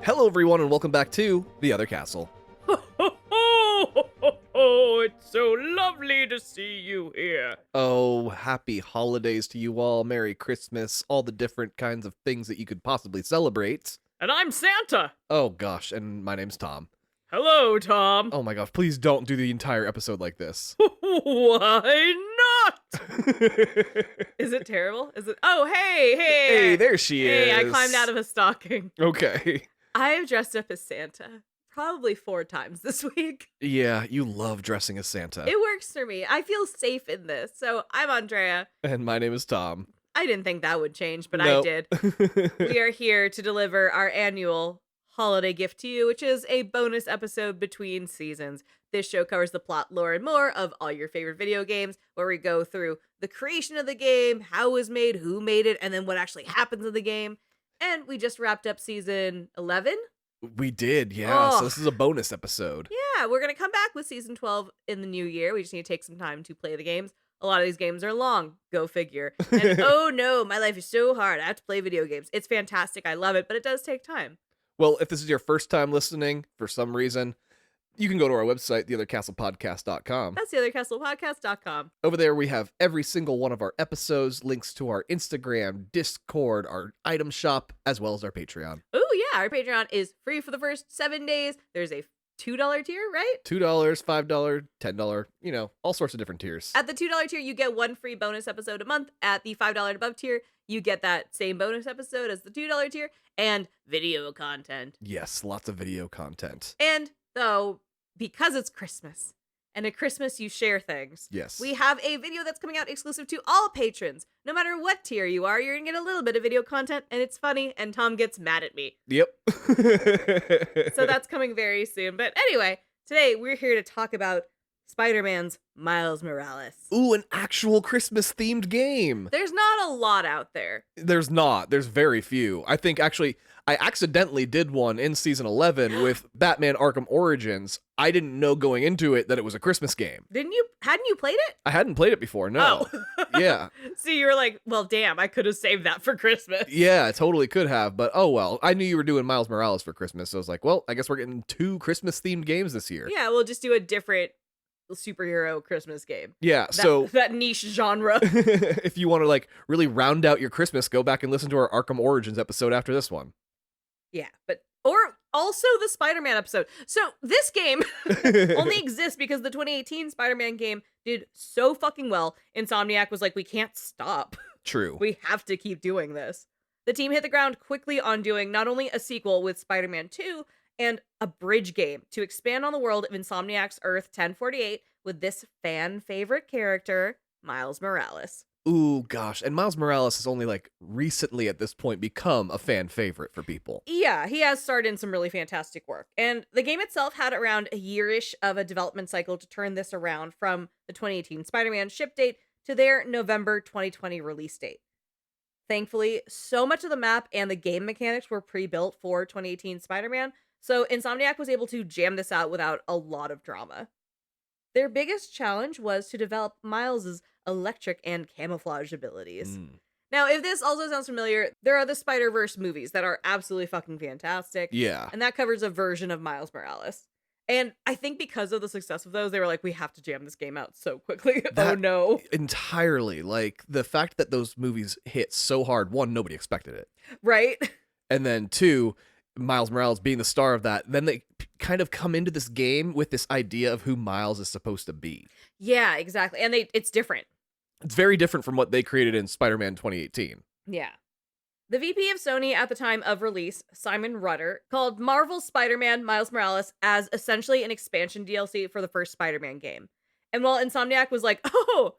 Hello, everyone, and welcome back to The Other Castle. It's so lovely to see you here. Oh, happy holidays to you all. Merry Christmas, all the different kinds of things that you could possibly celebrate. And I'm Santa. Oh, gosh, and my name's Tom. Hello, Tom. Oh my gosh, please don't do the entire episode like this. Why not? Is it terrible? Is it? Oh, hey. Hey, there she is. Hey, I climbed out of a stocking. Okay. I've dressed up as Santa probably 4 times this week. Yeah, you love dressing as Santa. It works for me. I feel safe in this. So I'm Andrea. And my name is Tom. I didn't think that would change, but Nope. I did. We are here to deliver our annual holiday gift to you, which is a bonus episode between seasons. This show covers the plot, lore, and more of all your favorite video games, where we go through the creation of the game, how it was made, who made it, and then what actually happens in the game. And we just wrapped up season 11. We did, yeah. Oh. So this is a bonus episode. Yeah, we're going to come back with season 12 in the new year. We just need to take some time to play the games. A lot of these games are long. Go figure. And oh no, my life is so hard. I have to play video games. It's fantastic. I love it, but it does take time. Well, if this is your first time listening for some reason, you can go to our website, theothercastlepodcast.com. That's TheOtherCastlePodcast.com. Over there, we have every single one of our episodes, links to our Instagram, Discord, our item shop, as well as our Patreon. Oh yeah, our Patreon is free for the first 7 days. There's a $2 tier, right? $2, $5, $10, all sorts of different tiers. At the $2 tier, you get 1 free bonus episode a month. At the $5 and above tier, you get that same bonus episode as the $2 tier and video content. Yes, lots of video content. And though, because it's Christmas, and at Christmas you share things, Yes. we have a video that's coming out exclusive to all patrons. No matter what tier you are, you're gonna get a little bit of video content, and it's funny, and Tom gets mad at me. Yep. So that's coming very soon. But anyway, today we're here to talk about Spider-Man's Miles Morales. Ooh, an actual Christmas-themed game. There's not a lot out there. There's not. There's very few. I think, actually, I accidentally did one in Season 11 with Batman Arkham Origins. I didn't know going into it that it was a Christmas game. Hadn't you played it? I hadn't played it before, no. Oh. Yeah. So you were like, well, damn, I could have saved that for Christmas. Yeah, I totally could have, but oh well. I knew you were doing Miles Morales for Christmas, so I was like, well, I guess we're getting 2 Christmas-themed games this year. Yeah, we'll just do a different superhero Christmas game. Yeah, so that niche genre. if you want to really round out your Christmas, go back and listen to our Arkham Origins episode after this one. Yeah, or also the Spider-Man episode. So this game only exists because the 2018 Spider-Man game did so fucking well. Insomniac was like, we can't stop. True. We have to keep doing this. The team hit the ground quickly on doing not only a sequel with Spider-Man 2 and a bridge game to expand on the world of Insomniac's Earth 1048 with this fan favorite character, Miles Morales. Ooh, gosh. And Miles Morales has only recently at this point become a fan favorite for people. Yeah, he has started in some really fantastic work. And the game itself had around a year-ish of a development cycle to turn this around from the 2018 Spider-Man ship date to their November 2020 release date. Thankfully, so much of the map and the game mechanics were pre-built for 2018 Spider-Man, so Insomniac was able to jam this out without a lot of drama. Their biggest challenge was to develop Miles's electric and camouflage abilities. Now, if this also sounds familiar, there are the Spider-Verse movies that are absolutely fucking fantastic. Yeah. And that covers a version of Miles Morales. And I think because of the success of those, they were like, we have to jam this game out so quickly. Oh no. Entirely. The fact that those movies hit so hard, 1, nobody expected it. Right? And then 2, Miles Morales being the star of that, then they kind of come into this game with this idea of who Miles is supposed to be. Yeah, exactly. And it's different. It's very different from what they created in Spider-Man 2018. Yeah. The VP of Sony at the time of release, Simon Rutter, called Marvel's Spider-Man Miles Morales as essentially an expansion DLC for the first Spider-Man game. And while Insomniac was like, oh,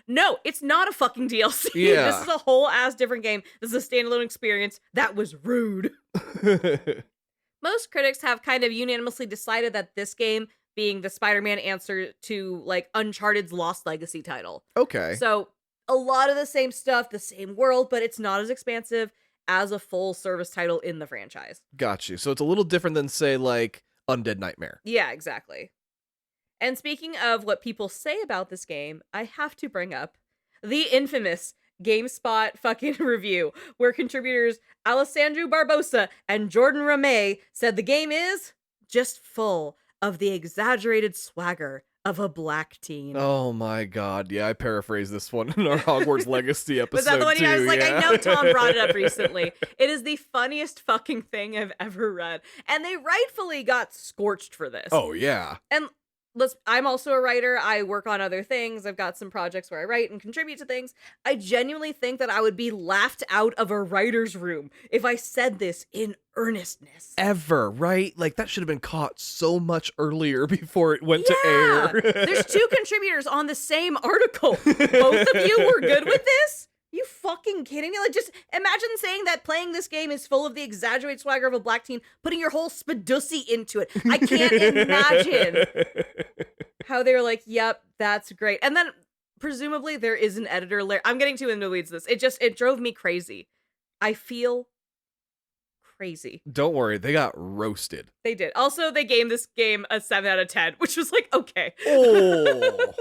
no, it's not a fucking DLC. Yeah. This is a whole ass different game. This is a standalone experience. That was rude. Most critics have kind of unanimously decided that this game being the Spider-Man answer to Uncharted's Lost Legacy title. Okay. So a lot of the same stuff, the same world, but it's not as expansive as a full service title in the franchise. Got you. So it's a little different than, say, Undead Nightmare. Yeah, exactly. And speaking of what people say about this game, I have to bring up the infamous GameSpot fucking review where contributors Alessandro Barbosa and Jordan Ramey said the game is just full of the exaggerated swagger of a black teen. Oh my god. Yeah, I paraphrased this one in our Hogwarts Legacy episode. Was that the one? Too, I was like, yeah. I know Tom brought it up recently. It is the funniest fucking thing I've ever read. And they rightfully got scorched for this. Oh, yeah. And I'm also a writer. I work on other things. I've got some projects where I write and contribute to things. I genuinely think that I would be laughed out of a writer's room if I said this in earnestness. Ever, right? Like, that should have been caught so much earlier before it went to air. There's 2 contributors on the same article. Both of you were good with this? You fucking kidding me? Like, just imagine saying that playing this game is full of the exaggerated swagger of a black teen, putting your whole spadussy into it. I can't imagine how they were like, yep, that's great. And then presumably there is an editor layer. I'm getting too into the weeds of this. It drove me crazy. I feel crazy. Don't worry, they got roasted. They did. Also, they gave this game a 7 out of 10, which was like, okay. Oh.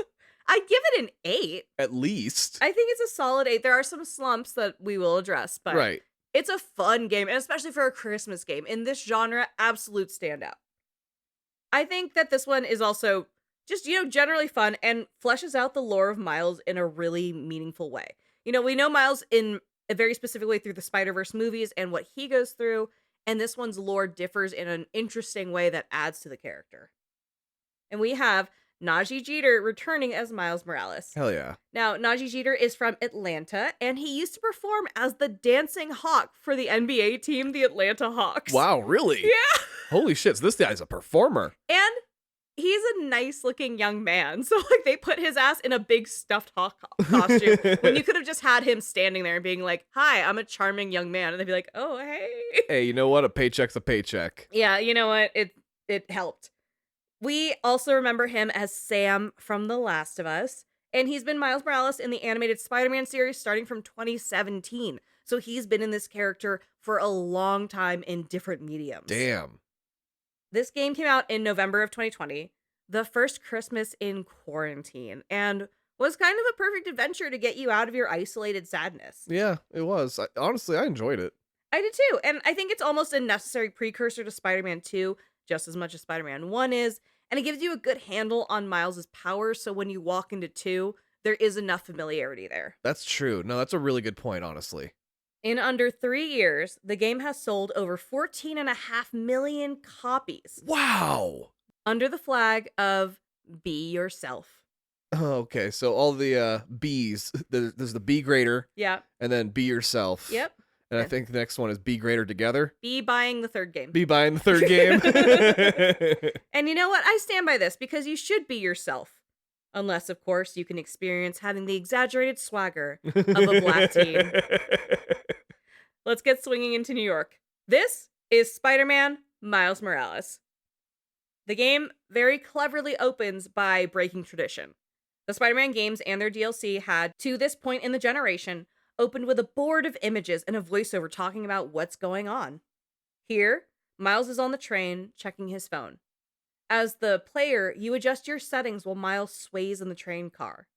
I'd give it an 8. At least. I think it's a solid 8. There are some slumps that we will address, but right. It's a fun game, and especially for a Christmas game. In this genre, absolute standout. I think that this one is also just, generally fun and fleshes out the lore of Miles in a really meaningful way. We know Miles in a very specific way through the Spider-Verse movies and what he goes through, and this one's lore differs in an interesting way that adds to the character. And we have Najee Jeter returning as Miles Morales. Hell yeah. Now, Najee Jeter is from Atlanta, and he used to perform as the dancing hawk for the NBA team, the Atlanta Hawks. Wow, really? Yeah. Holy shit, so this guy's a performer. And he's a nice-looking young man, so, they put his ass in a big stuffed hawk costume when you could have just had him standing there and being like, hi, I'm a charming young man, and they'd be like, oh, hey. Hey, you know what? A paycheck's a paycheck. Yeah, you know what? It helped. We also remember him as Sam from The Last of Us, and he's been Miles Morales in the animated Spider-Man series starting from 2017. So he's been in this character for a long time in different mediums. Damn. This game came out in November of 2020, the first Christmas in quarantine, and was kind of a perfect adventure to get you out of your isolated sadness. Yeah, it was. Honestly, I enjoyed it. I did too, and I think it's almost a necessary precursor to Spider-Man 2, just as much as Spider-Man 1 is. And it gives you a good handle on Miles' powers, so when you walk into 2, there is enough familiarity there. That's true. No, that's a really good point, honestly. In under 3 years, the game has sold over 14.5 million copies. Wow! Under the flag of Be Yourself. Okay, so all the B's, there's the Be Greater. Yeah. And then Be Yourself. Yep. And I think the next one is Be Greater Together. Be buying the third game. Be buying the third game. And you know what? I stand by this because you should be yourself. Unless, of course, you can experience having the exaggerated swagger of a black teen. Let's get swinging into New York. This is Spider-Man Miles Morales. The game very cleverly opens by breaking tradition. The Spider-Man games and their DLC had, to this point in the generation, opened with a board of images and a voiceover talking about what's going on. Here, Miles is on the train checking his phone. As the player, you adjust your settings while Miles sways in the train car.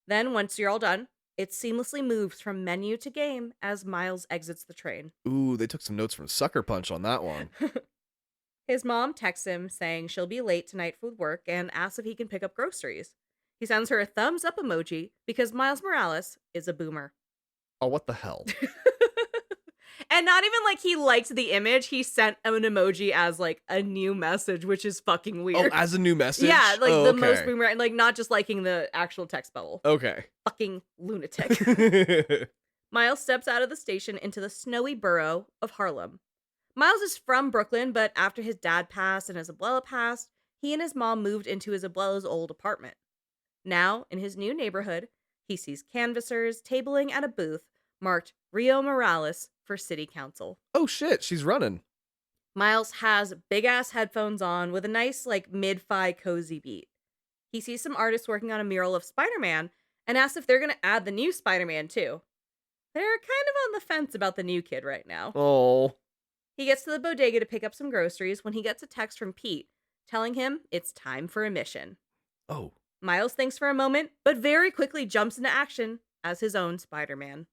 Then, once you're all done, it seamlessly moves from menu to game as Miles exits the train. Ooh, they took some notes from Sucker Punch on that one. His mom texts him saying she'll be late tonight for work and asks if he can pick up groceries. He sends her a thumbs up emoji because Miles Morales is a boomer. Oh, what the hell? And not even like he liked the image, he sent an emoji as like a new message, which is fucking weird. Oh, as a new message? Yeah, like oh, the okay. most boomer, like not just liking the actual text bubble. Okay. Fucking lunatic. Miles steps out of the station into the snowy borough of Harlem. Miles is from Brooklyn, but after his dad passed and his abuela passed, he and his mom moved into his abuela's old apartment. Now, in his new neighborhood, he sees canvassers tabling at a booth marked Rio Morales for city council. Oh shit, she's running. Miles has big-ass headphones on with a nice, like, mid-fi cozy beat. He sees some artists working on a mural of Spider-Man and asks if they're going to add the new Spider-Man too. They're kind of on the fence about the new kid right now. Oh. He gets to the bodega to pick up some groceries when he gets a text from Pete telling him it's time for a mission. Oh. Miles thinks for a moment, but very quickly jumps into action as his own Spider-Man.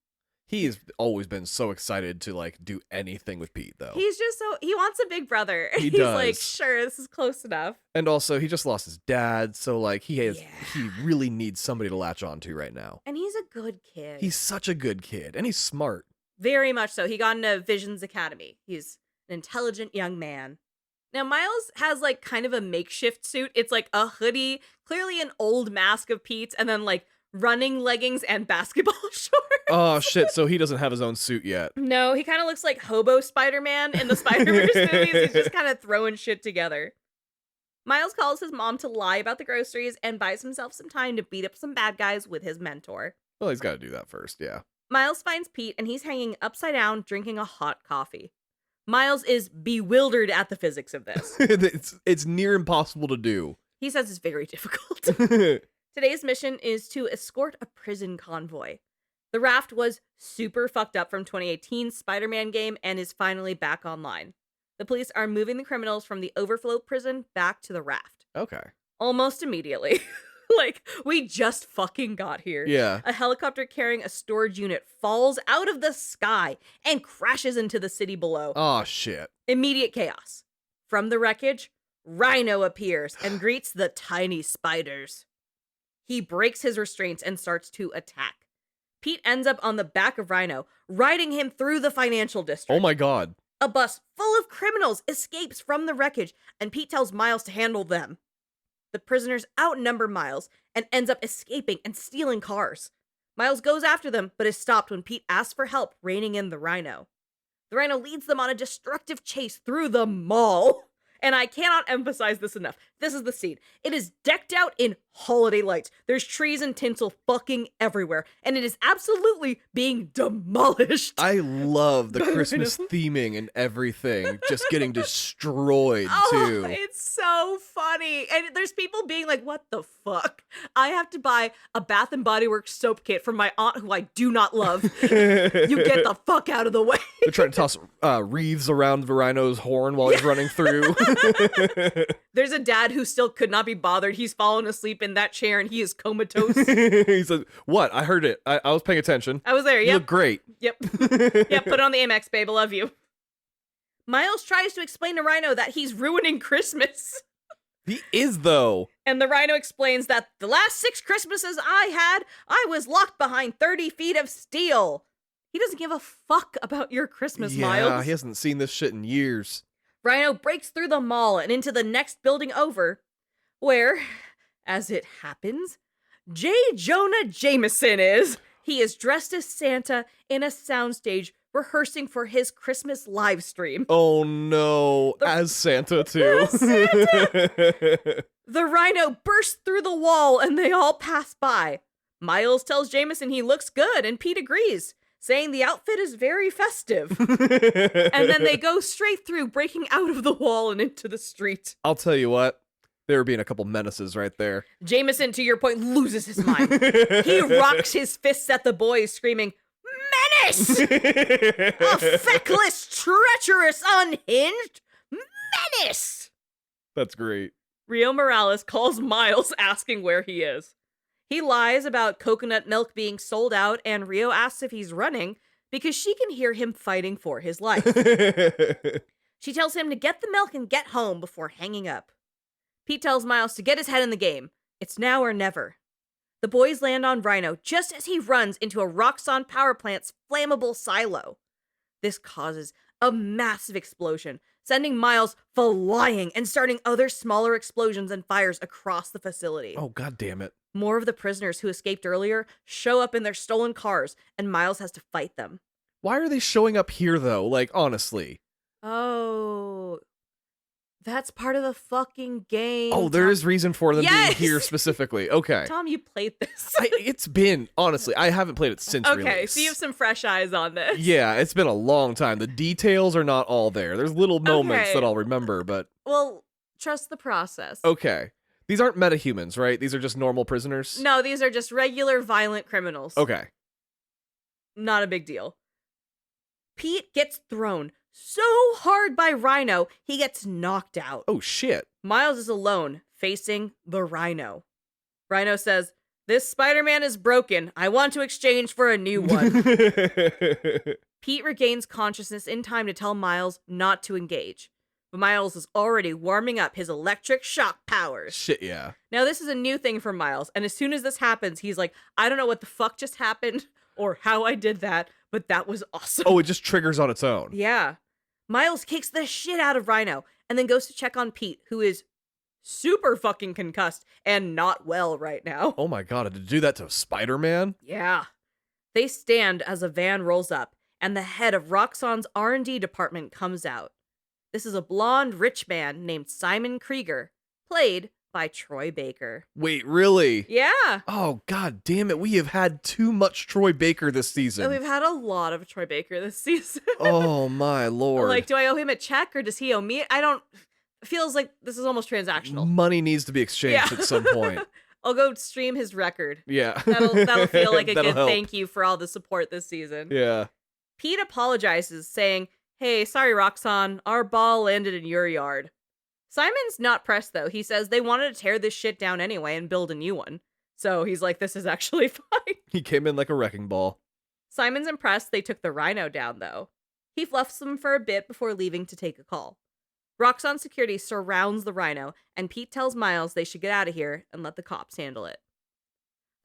He's always been so excited to like do anything with Pete, though. He's just he wants a big brother. He He's does. like, sure, this is close enough. And also, he just lost his dad, so like he Yeah. really needs somebody to latch on to right now. And he's a good kid. He's such a good kid, and he's smart. Very much so. He got into Vision's Academy. He's an intelligent young man. Now, Miles has like kind of a makeshift suit. It's like a hoodie, clearly an old mask of Pete's, and then like running leggings and basketball shorts. Oh shit! So he doesn't have his own suit yet. No, he kind of looks like Hobo Spider-Man in the Spider-Verse movies. He's just kind of throwing shit together. Miles calls his mom to lie about the groceries and buys himself some time to beat up some bad guys with his mentor. Well, he's got to do that first, yeah. Miles finds Pete and he's hanging upside down drinking a hot coffee. Miles is bewildered at the physics of this. It's near impossible to do. He says it's very difficult. Today's mission is to escort a prison convoy. The raft was super fucked up from 2018's Spider-Man game and is finally back online. The police are moving the criminals from the overflow prison back to the raft. Okay. Almost immediately. Like, we just fucking got here. Yeah. A helicopter carrying a storage unit falls out of the sky and crashes into the city below. Oh, shit. Immediate chaos. From the wreckage, Rhino appears and greets the tiny spiders. He breaks his restraints and starts to attack. Pete ends up on the back of Rhino, riding him through the financial district. Oh my god. A bus full of criminals escapes from the wreckage, and Pete tells Miles to handle them. The prisoners outnumber Miles and ends up escaping and stealing cars. Miles goes after them, but is stopped when Pete asks for help reining in the Rhino. The Rhino leads them on a destructive chase through the mall. And I cannot emphasize this enough. This is the scene. It is decked out in holiday lights. There's trees and tinsel fucking everywhere. And it is absolutely being demolished. I love the By Christmas Rhino. theming and everything just getting destroyed, too. Oh, it's so funny. And there's people being like, what the fuck? I have to buy a Bath and Body Works soap kit from my aunt who I do not love. You get the fuck out of the way. They're trying to toss wreaths around the Rhino's horn while he's running through. There's a dad who still could not be bothered. He's fallen asleep in that chair and he is comatose. He said, what? I heard it. I was paying attention. I was there. You Yep. look great. Yep. Yep. Put on the Amex, babe. I love you. Miles tries to explain to Rhino that he's ruining Christmas. He is, though. And the Rhino explains that the last 6 Christmases I was locked behind 30 feet of steel. He doesn't give a fuck about your Christmas, Yeah, Miles. he hasn't seen this shit in years. Rhino breaks through the mall and into the next building over, where, as it happens, J. Jonah Jameson is. He is dressed as Santa in a soundstage rehearsing for his Christmas live stream. Oh no, as Santa too. The Rhino bursts through the wall and they all pass by. Miles tells Jameson he looks good and Pete agrees, saying the outfit is very festive. And then they go straight through, breaking out of the wall and into the street. I'll tell you what, there were being a couple menaces right there. Jameson, to your point, loses his mind. He rocks his fists at the boys, screaming, "Menace! A feckless, treacherous, unhinged menace!" That's great. Rio Morales calls Miles, asking where he is. He lies about coconut milk being sold out, and Rio asks if he's running because she can hear him fighting for his life. She tells him to get the milk and get home before hanging up. Pete tells Miles to get his head in the game. It's now or never. The boys land on Rhino just as he runs into a Roxxon power plant's flammable silo. This causes a massive explosion, sending Miles flying and starting other smaller explosions and fires across the facility. Oh, god damn it. More of the prisoners who escaped earlier show up in their stolen cars, and Miles has to fight them. Why are they showing up here, though? Like, honestly. Oh, that's part of the fucking game. Oh, there is reason for them Yes! being here specifically. Okay. Tom, you played this. It's been, honestly, I haven't played it since Okay, release. so you have some fresh eyes on this. Yeah, it's been a long time. The details are not all there. There's little moments Okay. that I'll remember, but Well, trust the process. okay. These aren't metahumans, right? These are just normal prisoners? No, these are just regular violent criminals. Okay. Not a big deal. Pete gets thrown so hard by Rhino, he gets knocked out. Oh, shit. Miles is alone, facing the Rhino. Rhino says, This Spider-Man is broken. I want to exchange for a new one. Pete regains consciousness in time to tell Miles not to engage. But Miles is already warming up his electric shock powers. Shit, yeah. Now, this is a new thing for Miles, and as soon as this happens, he's like, I don't know what the fuck just happened or how I did that, but that was awesome. Oh, it just triggers on its own. Yeah. Miles kicks the shit out of Rhino and then goes to check on Pete, who is super fucking concussed and not well right now. Oh my god, to do that to Spider-Man? Yeah. They stand as a van rolls up, and the head of Roxxon's R&D department comes out. This is a blonde, rich man named Simon Krieger, played by Troy Baker. Wait, really? Yeah. Oh, god damn it. We have had too much Troy Baker this season. So we've had a lot of Troy Baker this season. Oh, my lord. Like, do I owe him a check or does he owe me? I don't... Feels like this is almost transactional. Money needs to be exchanged at some point. I'll go stream his record. Yeah. That'll feel like a good help. thank you for all the support this season. Yeah. Pete apologizes, saying, hey, sorry, Roxxon, our ball landed in your yard. Simon's not pressed, though. He says they wanted to tear this shit down anyway and build a new one. So he's like, this is actually fine. He came in like a wrecking ball. Simon's impressed they took the Rhino down, though. He fluffs them for a bit before leaving to take a call. Roxxon security surrounds the Rhino, and Pete tells Miles they should get out of here and let the cops handle it.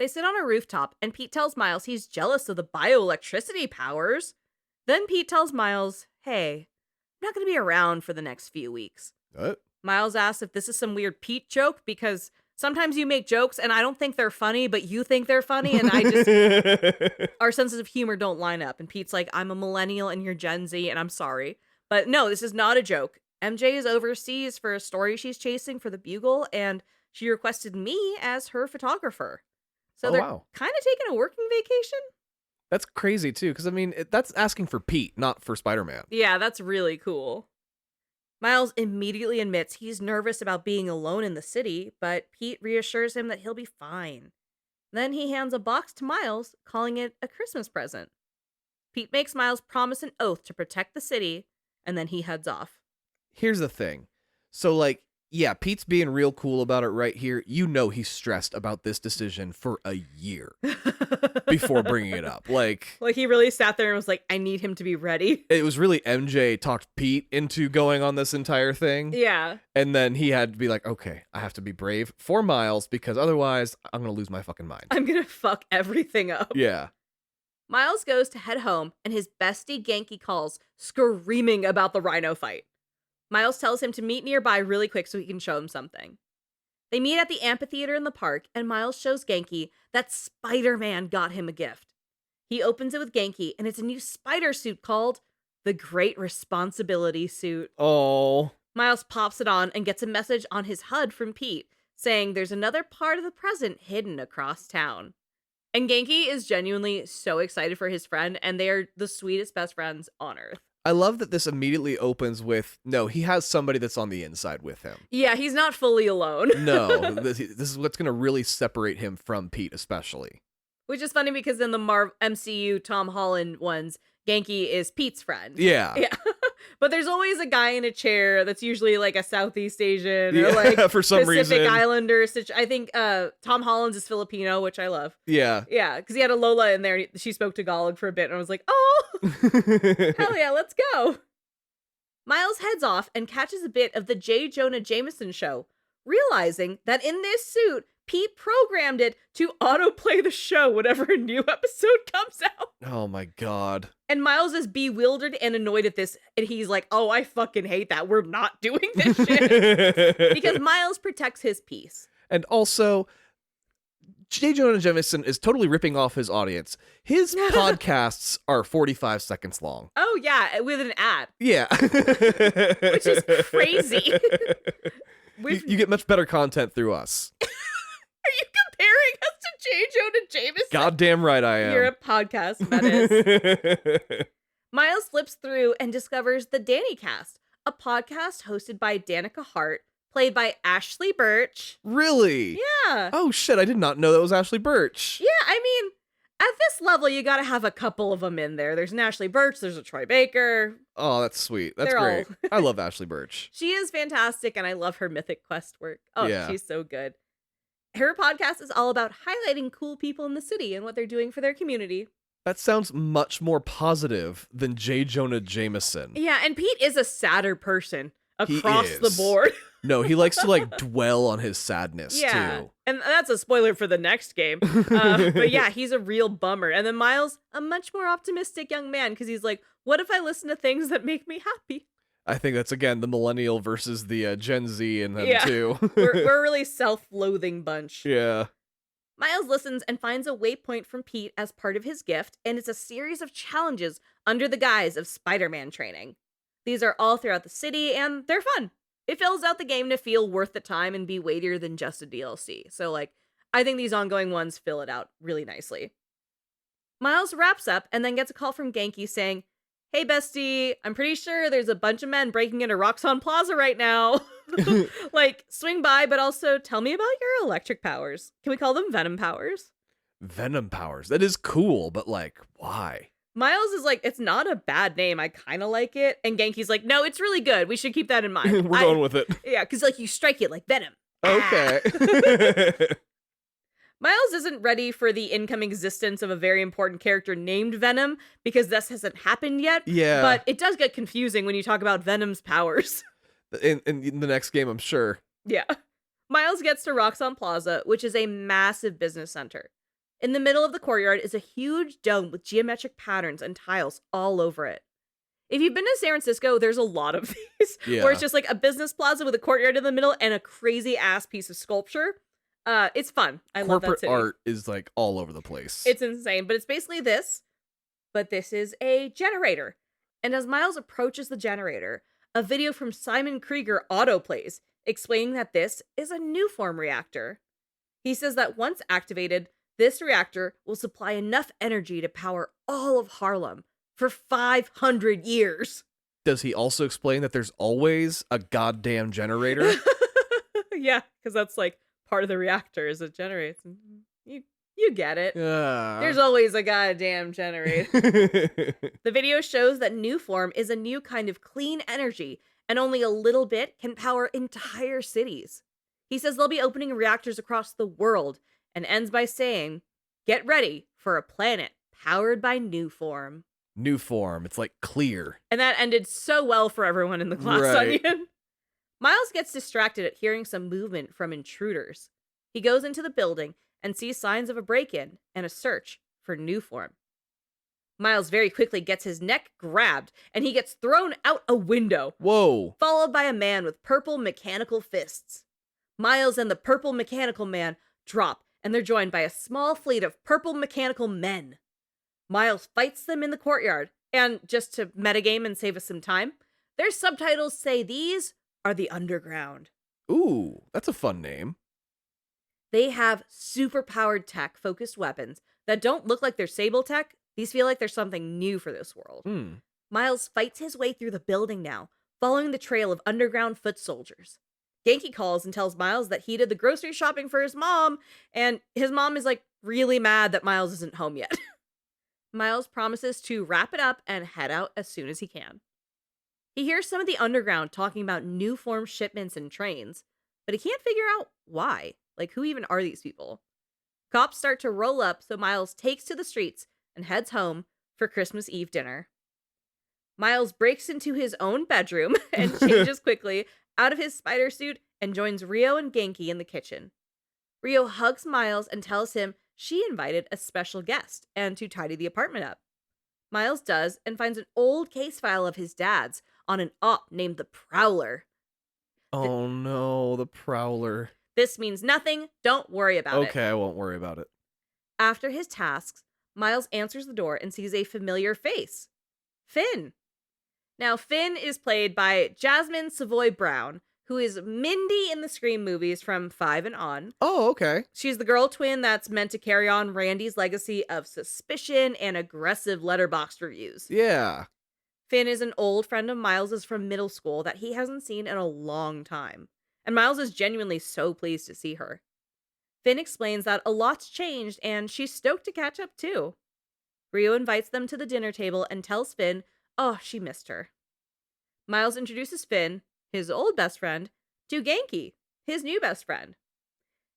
They sit on a rooftop, and Pete tells Miles he's jealous of the bioelectricity powers. Then Pete tells Miles, hey, I'm not going to be around for the next few weeks. What? Miles asks if this is some weird Pete joke, because sometimes you make jokes, and I don't think they're funny, but you think they're funny, and I just... Our senses of humor don't line up. And Pete's like, I'm a millennial, and you're Gen Z, and I'm sorry. But no, this is not a joke. MJ is overseas for a story she's chasing for the Bugle, and she requested me as her photographer. So they're kind of taking a working vacation. That's crazy, too, because, I mean, that's asking for Pete, not for Spider-Man. Yeah, that's really cool. Miles immediately admits he's nervous about being alone in the city, but Pete reassures him that he'll be fine. Then he hands a box to Miles, calling it a Christmas present. Pete makes Miles promise an oath to protect the city, and then he heads off. Here's the thing. So, like, yeah, Pete's being real cool about it right here. You know he's stressed about this decision for a year before bringing it up. Like he really sat there and was like, I need him to be ready. It was really MJ talked Pete into going on this entire thing. Yeah. And then he had to be like, okay, I have to be brave for Miles because otherwise I'm going to lose my fucking mind. I'm going to fuck everything up. Yeah. Miles goes to head home and his bestie Jaqui calls, screaming about the Rhino fight. Miles tells him to meet nearby really quick so he can show him something. They meet at the amphitheater in the park, and Miles shows Jaqui that Spider-Man got him a gift. He opens it with Jaqui, and it's a new spider suit called the Great Responsibility Suit. Oh. Miles pops it on and gets a message on his HUD from Pete, saying there's another part of the present hidden across town. And Jaqui is genuinely so excited for his friend, and they are the sweetest best friends on Earth. I love that this immediately opens with, no, he has somebody that's on the inside with him. Yeah, he's not fully alone. No, this is what's going to really separate him from Pete, especially. Which is funny because in the MCU Tom Holland ones, Jaqui is Pete's friend. Yeah. Yeah. But there's always a guy in a chair that's usually like a Southeast Asian or like for some Pacific reason. Islander. I think Tom Holland's is Filipino, which I love. Yeah. Yeah, because he had a Lola in there. She spoke Tagalog for a bit, and I was like, oh, hell yeah, let's go. Miles heads off and catches a bit of the J. Jonah Jameson show, realizing that in this suit, Pete programmed it to autoplay the show whenever a new episode comes out. Oh my god. And Miles is bewildered and annoyed at this, and he's like, oh, I fucking hate that. We're not doing this shit. Because Miles protects his peace. And also, J. Jonah Jameson is totally ripping off his audience. His podcasts are 45 seconds long. Oh, yeah, with an ad. Yeah. Which is crazy. You get much better content through us. Are you comparing us to J. Jonah Jameson? Goddamn right I am. You're a podcast menace. Miles flips through and discovers the Danny Cast, a podcast hosted by Danica Hart, played by Ashley Birch. Really? Yeah. Oh shit, I did not know that was Ashley Birch. Yeah, I mean, at this level, you gotta have a couple of them in there. There's an Ashley Birch, there's a Troy Baker. Oh, that's sweet. That's They're great. all... I love Ashley Birch. She is fantastic, and I love her Mythic Quest work. Oh, yeah. She's so good. Her podcast is all about highlighting cool people in the city and what they're doing for their community. That sounds much more positive than J. Jonah Jameson. Yeah, and Pete is a sadder person He across the is. board. No, he likes to like dwell on his sadness too. And that's a spoiler for the next game. But yeah, he's a real bummer. And then Miles, a much more optimistic young man, because he's like, what if I listen to things that make me happy? I think that's, again, the millennial versus the Gen Z in them too. We're a really self-loathing bunch. Yeah. Miles listens and finds a waypoint from Pete as part of his gift, and it's a series of challenges under the guise of Spider-Man training. These are all throughout the city, and they're fun. It fills out the game to feel worth the time and be weightier than just a DLC. So, like, I think these ongoing ones fill it out really nicely. Miles wraps up and then gets a call from Genki saying, hey, bestie, I'm pretty sure there's a bunch of men breaking into Roxxon Plaza right now. Like, swing by, but also tell me about your electric powers. Can we call them Venom powers? Venom powers. That is cool, but like, why? Miles is like, it's not a bad name. I kind of like it. And Genki's like, no, it's really good. We should keep that in mind. We're going with it. Yeah, because like you strike it like Venom. Okay. Miles isn't ready for the incoming existence of a very important character named Venom because this hasn't happened yet. Yeah. But it does get confusing when you talk about Venom's powers. In the next game, I'm sure. Yeah. Miles gets to Roxxon Plaza, which is a massive business center. In the middle of the courtyard is a huge dome with geometric patterns and tiles all over it. If you've been to San Francisco, there's a lot of these, where it's just like a business plaza with a courtyard in the middle and a crazy ass piece of sculpture. It's fun. I love that Corporate city. art is like all over the place. It's insane, but it's basically this, but this is a generator. And as Miles approaches the generator, a video from Simon Krieger autoplays, explaining that this is a new form reactor. He says that once activated, this reactor will supply enough energy to power all of Harlem for 500 years. Does he also explain that there's always a goddamn generator? Yeah, because that's like part of the reactor is it generates. You get it. There's always a goddamn generator. The video shows that new form is a new kind of clean energy, and only a little bit can power entire cities. He says they'll be opening reactors across the world, and ends by saying, get ready for a planet powered by new form. New form. It's like clear. And that ended so well for everyone in the Glass Onion. Miles gets distracted at hearing some movement from intruders. He goes into the building and sees signs of a break-in and a search for new form. Miles very quickly gets his neck grabbed and he gets thrown out a window. Whoa. Followed by a man with purple mechanical fists. Miles and the purple mechanical man drop and they're joined by a small fleet of purple mechanical men. Miles fights them in the courtyard, and just to metagame and save us some time, their subtitles say these are the underground. Ooh, that's a fun name. They have super-powered tech-focused weapons that don't look like they're Sable tech. These feel like there's something new for this world. Miles fights his way through the building now, following the trail of underground foot soldiers. Genki calls and tells Miles that he did the grocery shopping for his mom, and his mom is like really mad that Miles isn't home yet. Miles promises to wrap it up and head out as soon as he can. He hears some of the underground talking about new form shipments and trains, but he can't figure out why. Like, who even are these people? Cops start to roll up, so Miles takes to the streets and heads home for Christmas Eve dinner. Miles breaks into his own bedroom and changes quickly out of his spider suit and joins Rio and Genki in the kitchen. Rio hugs Miles and tells him she invited a special guest and to tidy the apartment up. Miles does and finds an old case file of his dad's on an op named the Prowler. Oh no, the Prowler. This means nothing. Don't worry about it. Okay, I won't worry about it. After his tasks, Miles answers the door and sees a familiar face. Finn. Now, Finn is played by Jasmine Savoy Brown, who is Mindy in the Scream movies from 5 and on. Oh, okay. She's the girl twin that's meant to carry on Randy's legacy of suspicion and aggressive letterboxd reviews. Yeah. Finn is an old friend of Miles's from middle school that he hasn't seen in a long time. And Miles is genuinely so pleased to see her. Finn explains that a lot's changed and she's stoked to catch up too. Rio invites them to the dinner table and tells Finn, oh, she missed her. Miles introduces Finn, his old best friend, to Genki, his new best friend.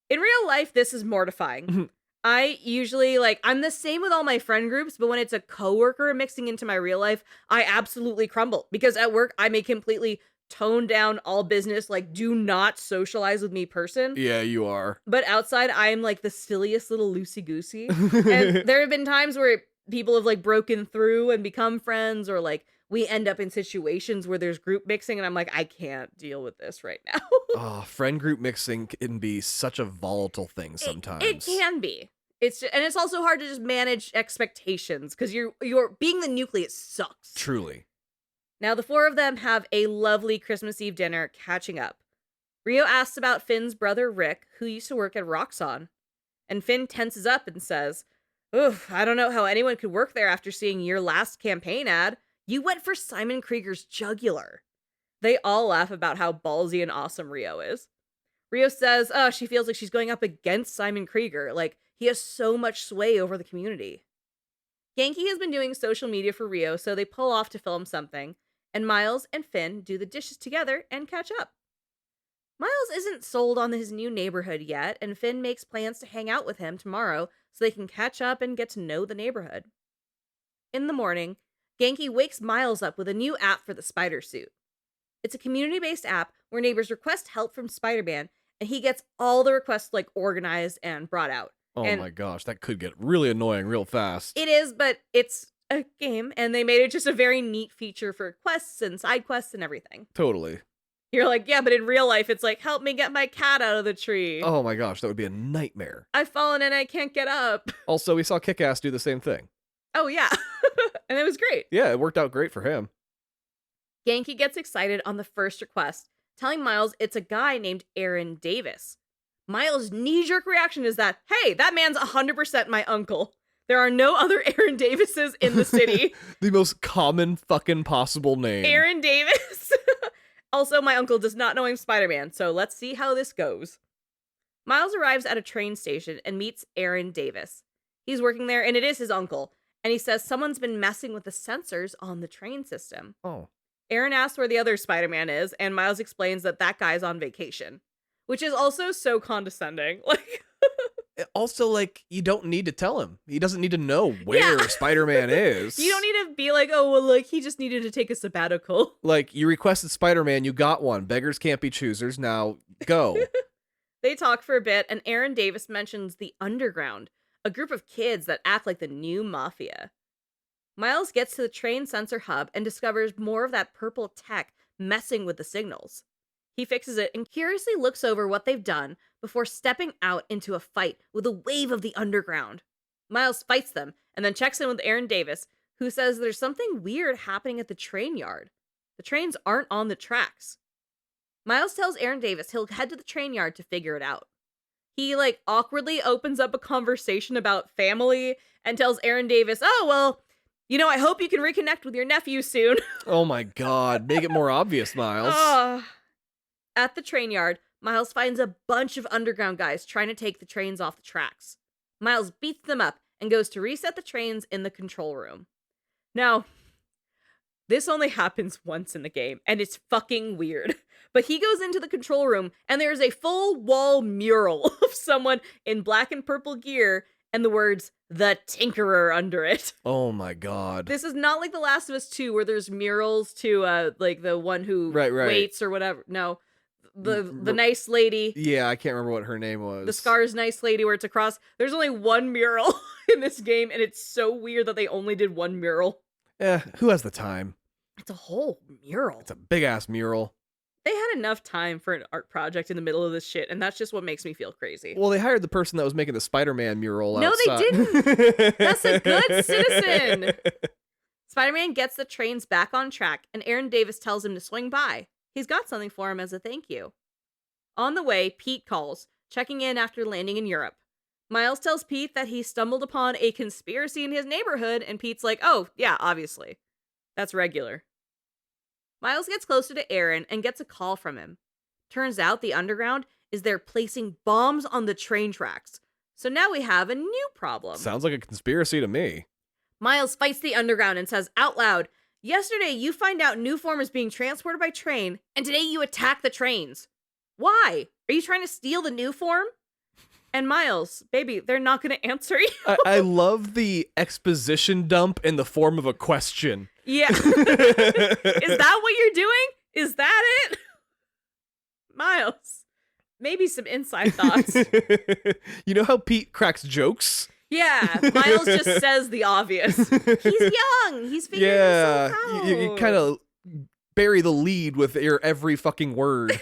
In real life, this is mortifying. I usually, I'm the same with all my friend groups, but when it's a coworker mixing into my real life, I absolutely crumble. Because at work, I'm a completely tone down, all business, do not socialize with me person. Yeah, you are. But outside, I'm the silliest little loosey-goosey. And there have been times where people have broken through and become friends, or we end up in situations where there's group mixing, and I'm I can't deal with this right now. Oh, friend group mixing can be such a volatile thing sometimes. It can be. And it's also hard to just manage expectations because you're being the nucleus sucks. Truly. Now the four of them have a lovely Christmas Eve dinner catching up. Rio asks about Finn's brother Rick, who used to work at Roxxon. And Finn tenses up and says, "Oof, I don't know how anyone could work there after seeing your last campaign ad. You went for Simon Krieger's jugular." They all laugh about how ballsy and awesome Rio is. Rio says, she feels like she's going up against Simon Krieger. He has so much sway over the community. Jaqui has been doing social media for Rio, so they pull off to film something, and Miles and Finn do the dishes together and catch up. Miles isn't sold on his new neighborhood yet, and Finn makes plans to hang out with him tomorrow so they can catch up and get to know the neighborhood. In the morning, Jaqui wakes Miles up with a new app for the spider suit. It's a community-based app where neighbors request help from Spider-Man, and he gets all the requests organized and brought out. Oh my gosh, that could get really annoying real fast. It is, but it's a game, and they made it just a very neat feature for quests and side quests and everything. Totally. You're yeah, but in real life, it's help me get my cat out of the tree. Oh my gosh, that would be a nightmare. I've fallen and I can't get up. Also, we saw Kick-Ass do the same thing. Oh, yeah. And it was great. Yeah, it worked out great for him. Jaqui gets excited on the first request, telling Miles it's a guy named Aaron Davis. Miles' knee-jerk reaction is that, hey, that man's 100% my uncle. There are no other Aaron Davises in the city. The most common fucking possible name. Aaron Davis. Also, my uncle does not know I'm Spider-Man, so let's see how this goes. Miles arrives at a train station and meets Aaron Davis. He's working there, and it is his uncle, and he says someone's been messing with the sensors on the train system. Oh. Aaron asks where the other Spider-Man is, and Miles explains that guy's on vacation, which is also so condescending. Also, you don't need to tell him. He doesn't need to know where Spider-Man is. You don't need to be oh, well, he just needed to take a sabbatical. You requested Spider-Man, you got one. Beggars can't be choosers. Now, go. They talk for a bit, and Aaron Davis mentions the Underground, a group of kids that act like the new mafia. Miles gets to the train sensor hub and discovers more of that purple tech messing with the signals. He fixes it and curiously looks over what they've done before stepping out into a fight with a wave of the Underground. Miles fights them and then checks in with Aaron Davis, who says there's something weird happening at the train yard. The trains aren't on the tracks. Miles tells Aaron Davis he'll head to the train yard to figure it out. He, awkwardly opens up a conversation about family and tells Aaron Davis, oh, well, I hope you can reconnect with your nephew soon. Oh my god, make it more obvious, Miles. At the train yard, Miles finds a bunch of Underground guys trying to take the trains off the tracks. Miles beats them up and goes to reset the trains in the control room. Now, this only happens once in the game, and it's fucking weird. But he goes into the control room, and there's a full wall mural of someone in black and purple gear and the words, "The Tinkerer" under it. Oh my god. This is not like The Last of Us 2, where there's murals to, the one who waits or whatever. No. The nice lady. Yeah, I can't remember what her name was. The Scar's nice lady where it's across. There's only one mural in this game, and it's so weird that they only did one mural. Who has the time? It's a whole mural. It's a big-ass mural. They had enough time for an art project in the middle of this shit, and that's just what makes me feel crazy. Well, they hired the person that was making the Spider-Man mural No, outside. they didn't. That's a good citizen. Spider-Man gets the trains back on track, and Aaron Davis tells him to swing by. He's got something for him as a thank you. On the way, Pete calls, checking in after landing in Europe. Miles tells Pete that he stumbled upon a conspiracy in his neighborhood, and Pete's like, oh, yeah, obviously. That's regular. Miles gets closer to Aaron and gets a call from him. Turns out the Underground is there placing bombs on the train tracks. So now we have a new problem. Sounds like a conspiracy to me. Miles fights the Underground and says out loud, yesterday you find out Newform is being transported by train, and today you attack the trains. Why? Are you trying to steal the Newform? And Miles, baby, they're not going to answer you. I love the exposition dump in the form of a question. Yeah. Is that what you're doing? Is that it? Miles, maybe some inside thoughts. You know how Pete cracks jokes? Yeah, Miles just says the obvious. He's young. He's figuring himself out. You kind of bury the lead with your every fucking word.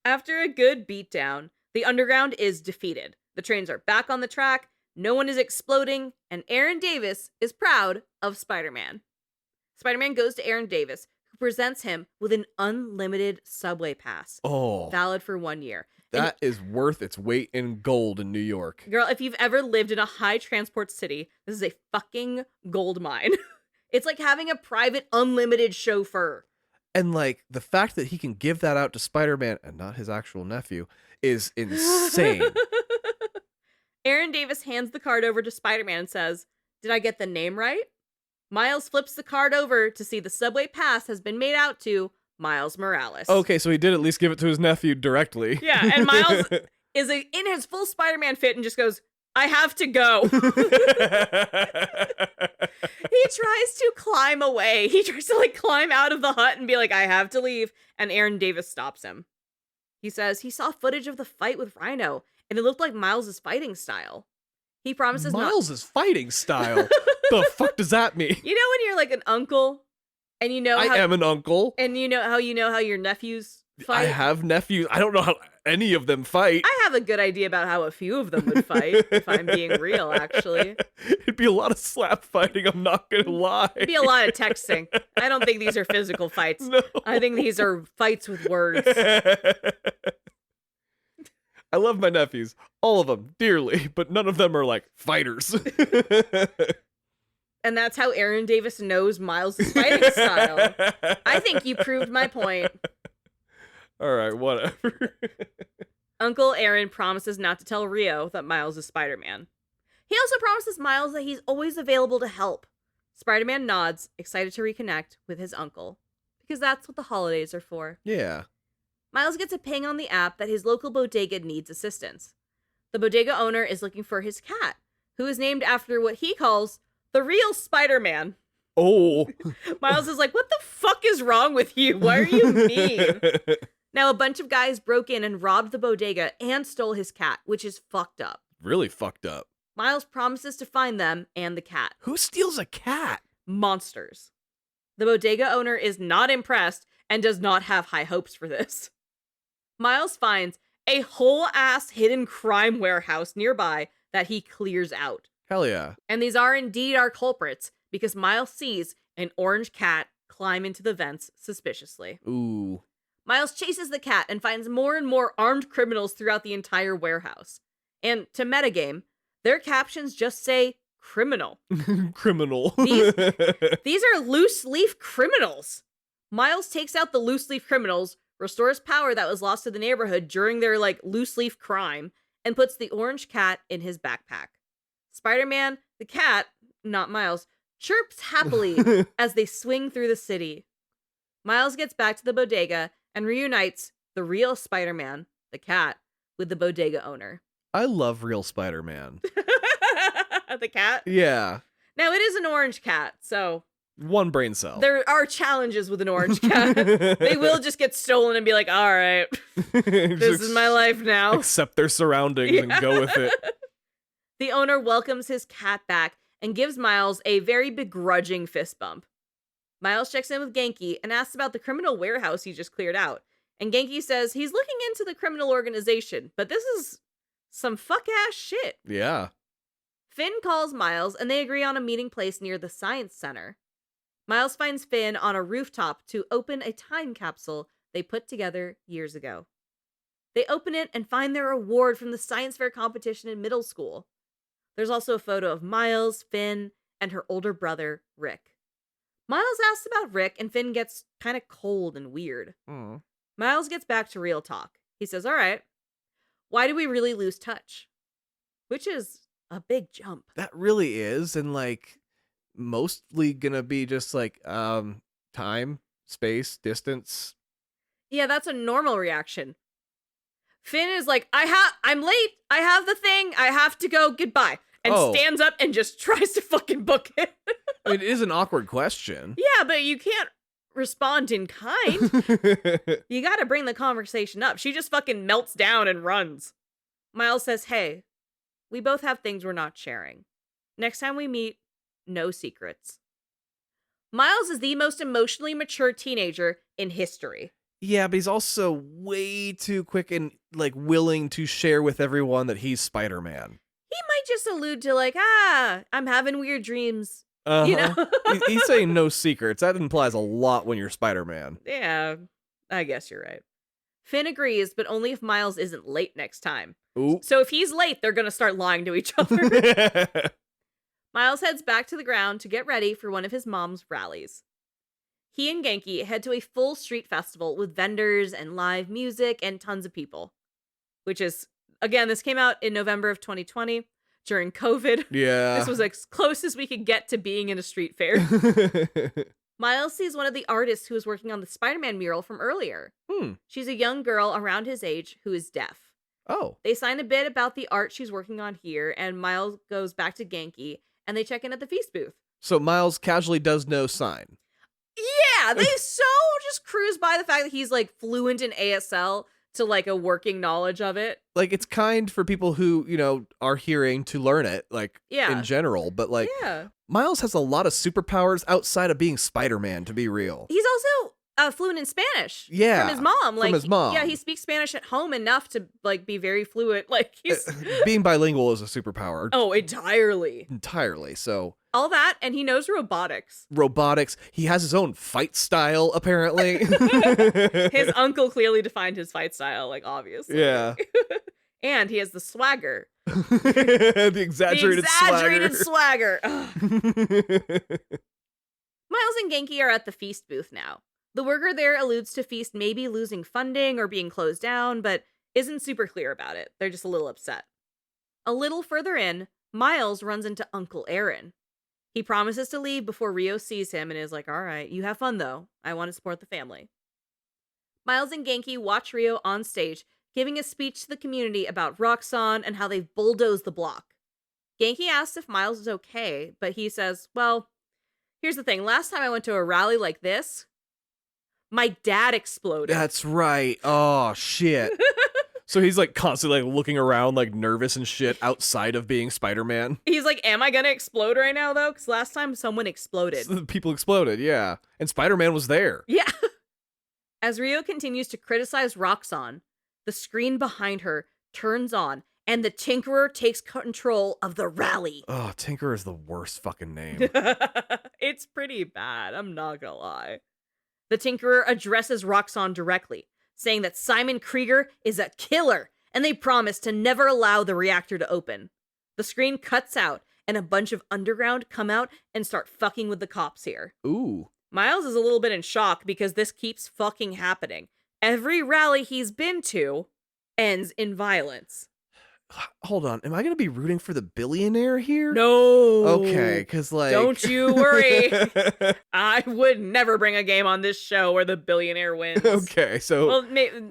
After a good beatdown, the underground is defeated. The trains are back on the track, no one is exploding, and Aaron Davis is proud of Spider-Man. Spider-Man goes to Aaron Davis, who presents him with an unlimited subway pass. Oh. Valid for 1 year. That is worth its weight in gold in New York. Girl, if you've ever lived in a high transport city, this is a fucking gold mine. It's like having a private unlimited chauffeur. And like the fact that he can give that out to Spider-Man and not his actual nephew is insane. Aaron Davis hands the card over to Spider-Man and says, "Did I get the name right?" Miles flips the card over to see the subway pass has been made out to Miles Morales. Okay, so he did at least give it to his nephew directly. Yeah, and Miles is in his full Spider-Man fit and just goes, "I have to go." He tries to climb away. He tries to like climb out of the hut and be like, "I have to leave." And Aaron Davis stops him. He says he saw footage of the fight with Rhino and it looked like Miles' fighting style. He promises Miles' fighting style? The fuck does that mean? You know when you're like an uncle and you know I am an uncle. And you know how your nephews fight? I have nephews. I don't know how any of them fight. I have a good idea about how a few of them would fight, if I'm being real, actually. It'd be a lot of slap fighting, I'm not gonna lie. It'd be a lot of texting. I don't think these are physical fights. No. I think these are fights with words. I love my nephews, all of them, dearly, but none of them are like fighters. And that's how Aaron Davis knows Miles' fighting style. I think you proved my point. All right, whatever. Uncle Aaron promises not to tell Rio that Miles is Spider-Man. He also promises Miles that he's always available to help. Spider-Man nods, excited to reconnect with his uncle. Because that's what the holidays are for. Yeah. Miles gets a ping on the app that his local bodega needs assistance. The bodega owner is looking for his cat, who is named after what he calls the real Spider-Man. Oh. Miles is like, "What the fuck is wrong with you? Why are you mean?" Now, a bunch of guys broke in and robbed the bodega and stole his cat, which is fucked up. Really fucked up. Miles promises to find them and the cat. Who steals a cat? Monsters. The bodega owner is not impressed and does not have high hopes for this. Miles finds a whole-ass hidden crime warehouse nearby that he clears out. Hell yeah. And these are indeed our culprits, because Miles sees an orange cat climb into the vents suspiciously. Ooh. Miles chases the cat and finds more and more armed criminals throughout the entire warehouse. And to metagame, their captions just say criminal. Criminal. These are loose leaf criminals. Miles takes out the loose leaf criminals, restores power that was lost to the neighborhood during their like loose leaf crime, and puts the orange cat in his backpack. Spider-Man, the cat, not Miles, chirps happily as they swing through the city. Miles gets back to the bodega and reunites the real Spider-Man, the cat, with the bodega owner. I love real Spider-Man. The cat? Yeah. Now, it is an orange cat, so... One brain cell. There are challenges with an orange cat. They will just get stolen and be like, "All right, this is my life now." Accept their surroundings and go with it. The owner welcomes his cat back and gives Miles a very begrudging fist bump. Miles checks in with Genki and asks about the criminal warehouse he just cleared out. And Genki says he's looking into the criminal organization, but this is some fuck-ass shit. Yeah. Finn calls Miles and they agree on a meeting place near the Science Center. Miles finds Finn on a rooftop to open a time capsule they put together years ago. They open it and find their award from the science fair competition in middle school. There's also a photo of Miles, Finn, and her older brother, Rick. Miles asks about Rick, and Finn gets kind of cold and weird. Miles gets back to real talk. He says, "All right, why do we really lose touch?" Which is a big jump. That really is, and like mostly gonna be just like time, space, distance. Yeah, that's a normal reaction. Finn is like, I'm late. I have the thing. I have to go. Goodbye. And stands up and just tries to fucking book it. I mean, it is an awkward question. Yeah, but you can't respond in kind. You gotta bring the conversation up. She just fucking melts down and runs. Miles says, hey, we both have things we're not sharing. Next time we meet, no secrets. Miles is the most emotionally mature teenager in history. Yeah, but he's also way too quick and, like, willing to share with everyone that he's Spider-Man. He might just allude to, like, I'm having weird dreams. Uh-huh. You know? He's saying no secrets. That implies a lot when you're Spider-Man. Yeah, I guess you're right. Finn agrees, but only if Miles isn't late next time. Ooh. So if he's late, they're gonna start lying to each other. Miles heads back to the ground to get ready for one of his mom's rallies. He and Genki head to a full street festival with vendors and live music and tons of people. Which is, again, this came out in November of 2020 during COVID. Yeah. This was as close as we could get to being in a street fair. Miles sees one of the artists who was working on the Spider-Man mural from earlier. She's a young girl around his age who is deaf. Oh. They sign a bit about the art she's working on here, and Miles goes back to Genki, and they check in at the feast booth. So Miles casually does no sign. Yeah, they so just cruise by the fact that he's, like, fluent in ASL to, like, a working knowledge of it. Like, it's kind for people who, you know, are hearing to learn it, like, in general. But, like, Miles has a lot of superpowers outside of being Spider-Man, to be real. He's also fluent in Spanish. Yeah. From his mom. Like, from his mom. Yeah, he speaks Spanish at home enough to, like, be very fluent. Like, he's... being bilingual is a superpower. Oh, entirely. Entirely, so... All that, and he knows robotics. Robotics. He has his own fight style, apparently. His uncle clearly defined his fight style, like, obviously. Yeah. And he has the swagger. The exaggerated swagger. Miles and Genki are at the feast booth now. The worker there alludes to Feast maybe losing funding or being closed down, but isn't super clear about it. They're just a little upset. A little further in, Miles runs into Uncle Aaron. He promises to leave before Rio sees him and is like, all right, you have fun though. I want to support the family. Miles and Genki watch Rio on stage, giving a speech to the community about Roxxon and how they've bulldozed the block. Genki asks if Miles is okay, but he says, well, here's the thing. Last time I went to a rally like this, my dad exploded. That's right. Oh, shit. So he's, like, constantly, like, looking around, like, nervous and shit outside of being Spider-Man. He's like, am I gonna explode right now, though? Because last time someone exploded. People exploded, yeah. And Spider-Man was there. Yeah. As Rio continues to criticize Roxxon, the screen behind her turns on, and the Tinkerer takes control of the rally. Oh, Tinkerer is the worst fucking name. It's pretty bad, I'm not gonna lie. The Tinkerer addresses Roxxon directly, saying that Simon Krieger is a killer, and they promise to never allow the reactor to open. The screen cuts out, and a bunch of underground come out and start fucking with the cops here. Ooh. Miles is a little bit in shock because this keeps fucking happening. Every rally he's been to ends in violence. Hold on, am I gonna be rooting for the billionaire here? No. Okay, because, like... Don't you worry. I would never bring a game on this show where the billionaire wins. Okay, so... Well,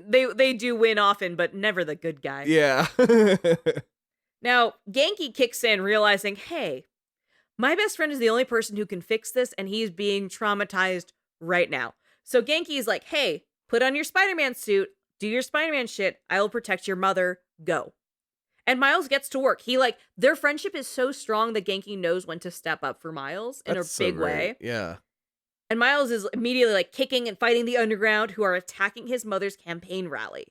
they do win often, but never the good guy. Yeah. Now, Genki kicks in, realizing, hey, my best friend is the only person who can fix this, and he's being traumatized right now. So Genki is like, hey, put on your Spider-Man suit, do your Spider-Man shit, I will protect your mother, go. And Miles gets to work. Their friendship is so strong that Genki knows when to step up for Miles in a big way. Yeah. And Miles is immediately, like, kicking and fighting the underground who are attacking his mother's campaign rally.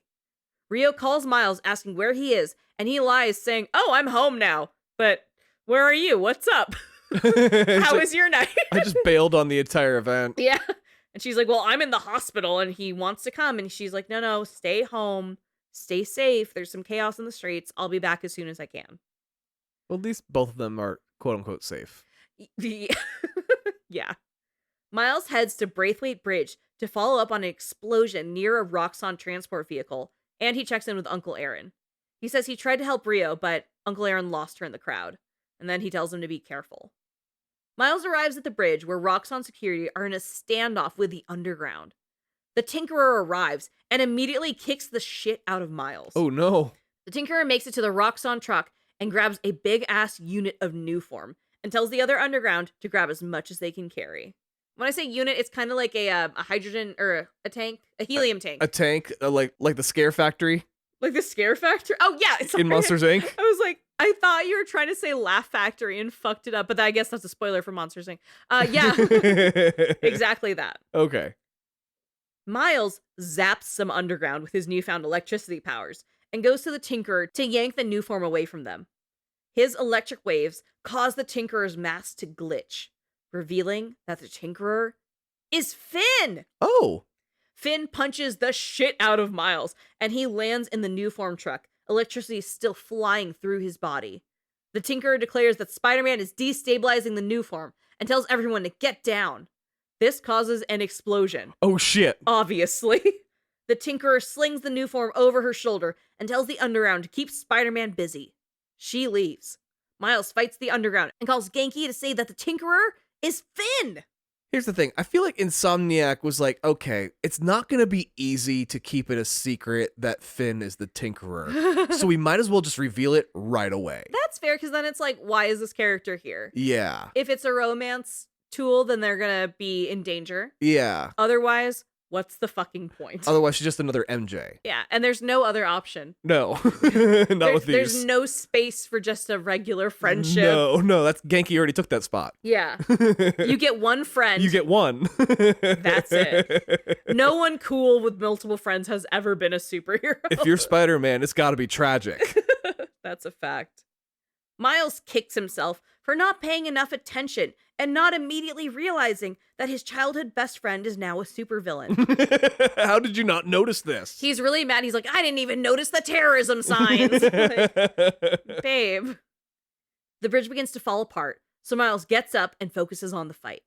Rio calls Miles asking where he is, and he lies saying, oh, I'm home now. But where are you? What's up? How was your night? I just bailed on the entire event. Yeah. And she's like, well, I'm in the hospital, and he wants to come. And she's like, no, stay home. Stay safe. There's some chaos in the streets. I'll be back as soon as I can. Well, at least both of them are quote-unquote safe. Yeah. Miles heads to Braithwaite Bridge to follow up on an explosion near a Roxxon transport vehicle, and he checks in with Uncle Aaron. He says he tried to help Rio, but Uncle Aaron lost her in the crowd, and then he tells him to be careful. Miles arrives at the bridge where Roxxon security are in a standoff with the underground. The Tinkerer arrives and immediately kicks the shit out of Miles. Oh no. The Tinkerer makes it to the Roxxon truck and grabs a big-ass unit of new form and tells the other underground to grab as much as they can carry. When I say unit, it's kind of like a hydrogen or a tank, a helium tank. A tank, like the Scare Factory. Like the Scare Factory? Oh, yeah. In Monsters, Inc. I was like, I thought you were trying to say Laugh Factory and fucked it up, but I guess that's a spoiler for Monsters, Inc. Yeah, exactly that. Okay. Miles zaps some underground with his newfound electricity powers and goes to the Tinkerer to yank the new form away from them. His electric waves cause the Tinkerer's mask to glitch, revealing that the Tinkerer is Finn! Oh! Finn punches the shit out of Miles, and he lands in the new form truck, electricity still flying through his body. The Tinkerer declares that Spider-Man is destabilizing the new form and tells everyone to get down. This causes an explosion. Oh shit. Obviously. The Tinkerer slings the new form over her shoulder and tells the Underground to keep Spider-Man busy. She leaves. Miles fights the Underground and calls Genki to say that the Tinkerer is Finn! Here's the thing. I feel like Insomniac was like, okay, it's not going to be easy to keep it a secret that Finn is the Tinkerer. So we might as well just reveal it right away. That's fair, because then it's like, why is this character here? Yeah. If it's a romance tool, then they're going to be in danger. Yeah. Otherwise, what's the fucking point? Otherwise, she's just another MJ. Yeah, and there's no other option. No. Not with these. There's no space for just a regular friendship. No, that's Genki already took that spot. Yeah. You get one friend. You get one. That's it. No one cool with multiple friends has ever been a superhero. If you're Spider-Man, it's got to be tragic. That's a fact. Miles kicks himself for not paying enough attention and not immediately realizing that his childhood best friend is now a supervillain. How did you not notice this? He's really mad. He's like, I didn't even notice the terrorism signs. Like, babe. The bridge begins to fall apart, so Miles gets up and focuses on the fight.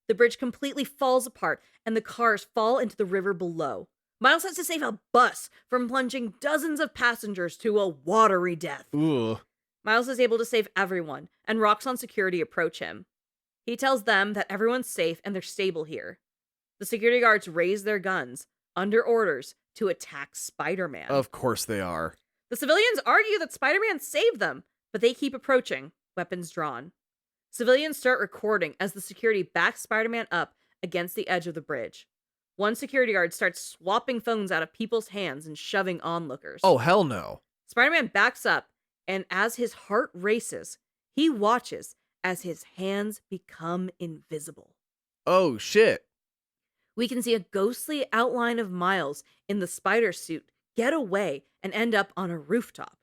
The bridge completely falls apart, and the cars fall into the river below. Miles has to save a bus from plunging dozens of passengers to a watery death. Ooh. Miles is able to save everyone, and Roxxon security approach him. He tells them that everyone's safe and they're stable here. The security guards raise their guns, under orders, to attack Spider-Man. Of course they are. The civilians argue that Spider-Man saved them, but they keep approaching, weapons drawn. Civilians start recording as the security backs Spider-Man up against the edge of the bridge. One security guard starts swapping phones out of people's hands and shoving onlookers. Oh, hell no. Spider-Man backs up, and as his heart races, he watches as his hands become invisible. Oh, shit. We can see a ghostly outline of Miles in the spider suit get away and end up on a rooftop.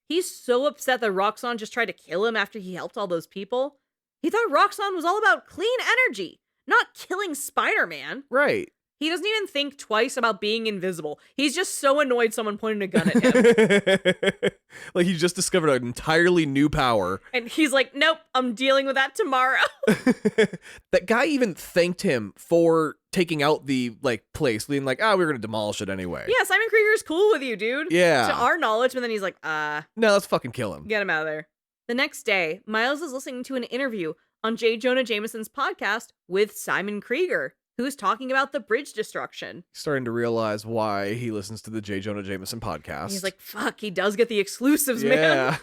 He's so upset that Roxxon just tried to kill him after he helped all those people. He thought Roxxon was all about clean energy, not killing Spider-Man. Right. He doesn't even think twice about being invisible. He's just so annoyed someone pointed a gun at him. Like he just discovered an entirely new power. And he's like, nope, I'm dealing with that tomorrow. That guy even thanked him for taking out the place, being like, we're going to demolish it anyway. Yeah, Simon Krieger's cool with you, dude. Yeah. To our knowledge, but then he's like, no, let's fucking kill him. Get him out of there. The next day, Miles is listening to an interview on J. Jonah Jameson's podcast with Simon Krieger, who's talking about the bridge destruction. Starting to realize why he listens to the J. Jonah Jameson podcast. He's like, fuck, he does get the exclusives, man.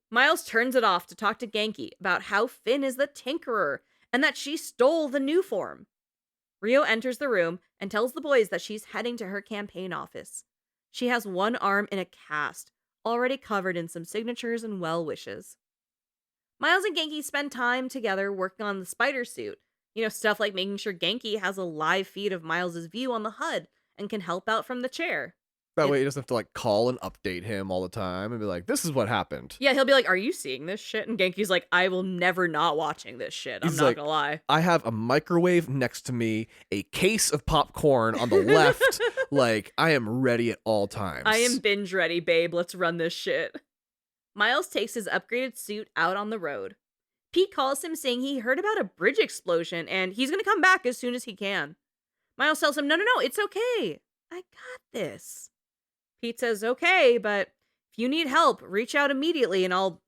Miles turns it off to talk to Genki about how Finn is the Tinkerer and that she stole the new form. Rio enters the room and tells the boys that she's heading to her campaign office. She has one arm in a cast, already covered in some signatures and well wishes. Miles and Genki spend time together working on the spider suit. You know, stuff like making sure Genki has a live feed of Miles' view on the HUD and can help out from the chair. That way he doesn't have to call and update him all the time and be like, this is what happened. Yeah, he'll be like, are you seeing this shit? And Genki's like, I will never not watching this shit. I'm not gonna lie. I have a microwave next to me, a case of popcorn on the left. I am ready at all times. I am binge ready, babe. Let's run this shit. Miles takes his upgraded suit out on the road. Pete calls him saying he heard about a bridge explosion and he's going to come back as soon as he can. Miles tells him, no, it's okay. I got this. Pete says, okay, but if you need help, reach out immediately and I'll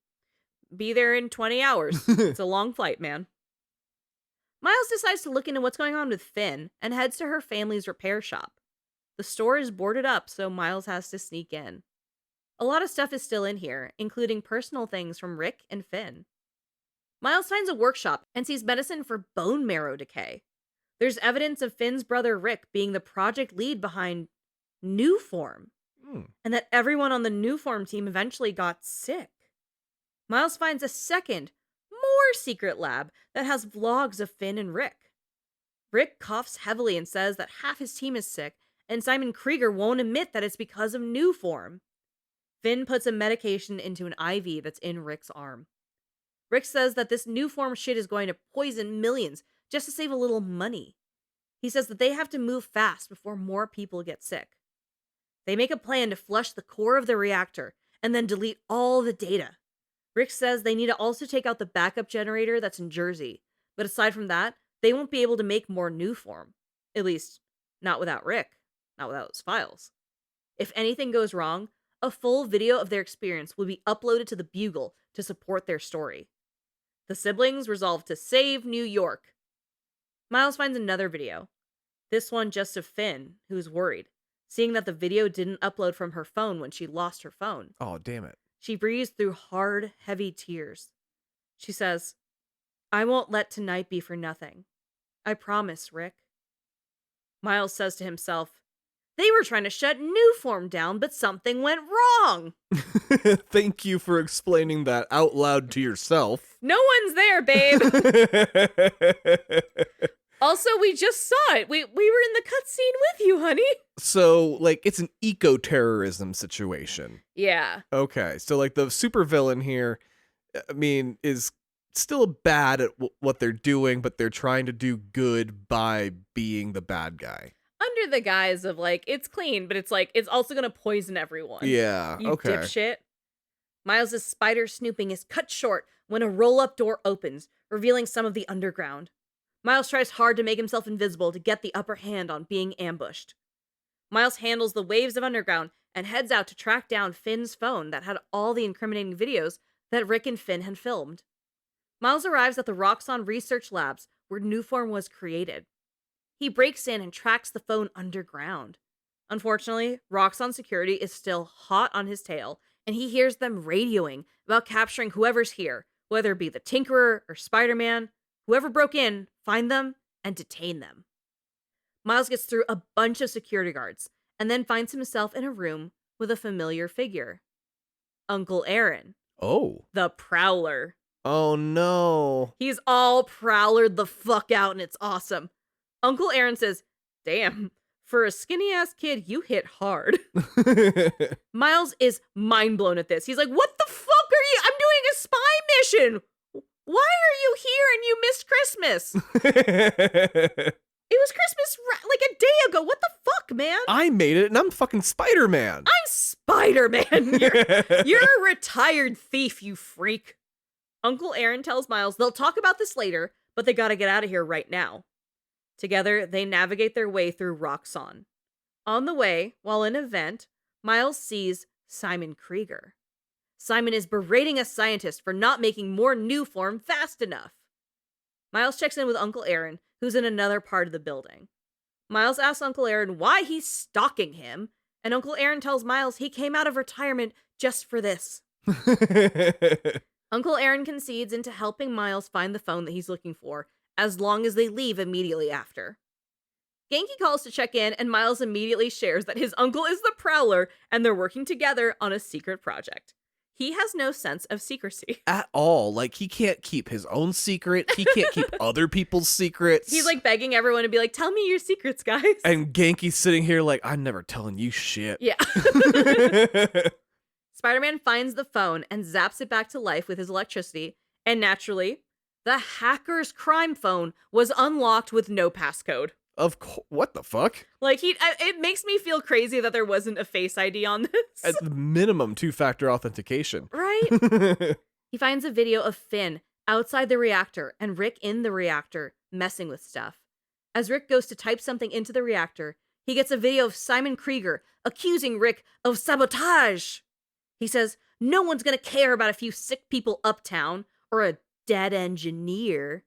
be there in 20 hours. It's a long flight, man. Miles decides to look into what's going on with Finn and heads to her family's repair shop. The store is boarded up, so Miles has to sneak in. A lot of stuff is still in here, including personal things from Rick and Finn. Miles finds a workshop and sees medicine for bone marrow decay. There's evidence of Finn's brother Rick being the project lead behind Newform, and that everyone on the Newform team eventually got sick. Miles finds a second, more secret lab that has vlogs of Finn and Rick. Rick coughs heavily and says that half his team is sick, and Simon Krieger won't admit that it's because of Newform. Finn puts a medication into an IV that's in Rick's arm. Rick says that this Newform shit is going to poison millions just to save a little money. He says that they have to move fast before more people get sick. They make a plan to flush the core of the reactor and then delete all the data. Rick says they need to also take out the backup generator that's in Jersey, but aside from that, they won't be able to make more Newform. At least, not without Rick, not without his files. If anything goes wrong, a full video of their experience will be uploaded to the Bugle to support their story. The siblings resolve to save New York. Miles finds another video. This one just of Finn, who's worried, seeing that the video didn't upload from her phone when she lost her phone. Oh, damn it. She breathes through hard, heavy tears. She says, "I won't let tonight be for nothing. I promise, Rick." Miles says to himself, "They were trying to shut Newform down, but something went wrong." Thank you for explaining that out loud to yourself. No one's there, babe. Also, we just saw it. We were in the cutscene with you, honey. So, like, it's an eco-terrorism situation. Yeah. Okay, so, like, the supervillain here, I mean, is still bad at what they're doing, but they're trying to do good by being the bad guy. Under the guise of, like, it's clean, but it's like, it's also gonna poison everyone. Yeah, you okay. dipshit. Miles' spider snooping is cut short when a roll-up door opens, revealing some of the underground. Miles tries hard to make himself invisible to get the upper hand on being ambushed. Miles handles the waves of underground and heads out to track down Finn's phone that had all the incriminating videos that Rick and Finn had filmed. Miles arrives at the Roxxon research labs where Newform was created. He breaks in and tracks the phone underground. Unfortunately, Roxxon security is still hot on his tail, and he hears them radioing about capturing whoever's here, whether it be the Tinkerer or Spider-Man. Whoever broke in, find them and detain them. Miles gets through a bunch of security guards and then finds himself in a room with a familiar figure. Uncle Aaron. Oh. The Prowler. Oh, no. He's all prowlered the fuck out and it's awesome. Uncle Aaron says, "Damn, for a skinny-ass kid, you hit hard." Miles is mind blown at this. He's like, "What the fuck are you? I'm doing a spy mission. Why are you here and you missed Christmas?" It was Christmas like a day ago. What the fuck, man? I made it and I'm fucking Spider-Man. I'm Spider-Man. You're a retired thief, you freak. Uncle Aaron tells Miles they'll talk about this later, but they gotta get out of here right now. Together, they navigate their way through Roxxon. On the way, while in a vent, Miles sees Simon Krieger. Simon is berating a scientist for not making more Newform fast enough. Miles checks in with Uncle Aaron, who's in another part of the building. Miles asks Uncle Aaron why he's stalking him, and Uncle Aaron tells Miles he came out of retirement just for this. Uncle Aaron concedes into helping Miles find the phone that he's looking for, as long as they leave immediately after. Genki calls to check in, and Miles immediately shares that his uncle is the Prowler, and they're working together on a secret project. He has no sense of secrecy. At all. Like, he can't keep his own secret. He can't keep other people's secrets. He's like begging everyone to be like, "Tell me your secrets, guys." And Genki's sitting here like, "I'm never telling you shit." Yeah. Spider-Man finds the phone and zaps it back to life with his electricity, and naturally, the hacker's crime phone was unlocked with no passcode. Of course. What the fuck? Like, it makes me feel crazy that there wasn't a Face ID on this. At the minimum, 2-factor authentication. Right? He finds a video of Finn outside the reactor and Rick in the reactor messing with stuff. As Rick goes to type something into the reactor, he gets a video of Simon Krieger accusing Rick of sabotage. He says, "No one's gonna care about a few sick people uptown or a dead engineer."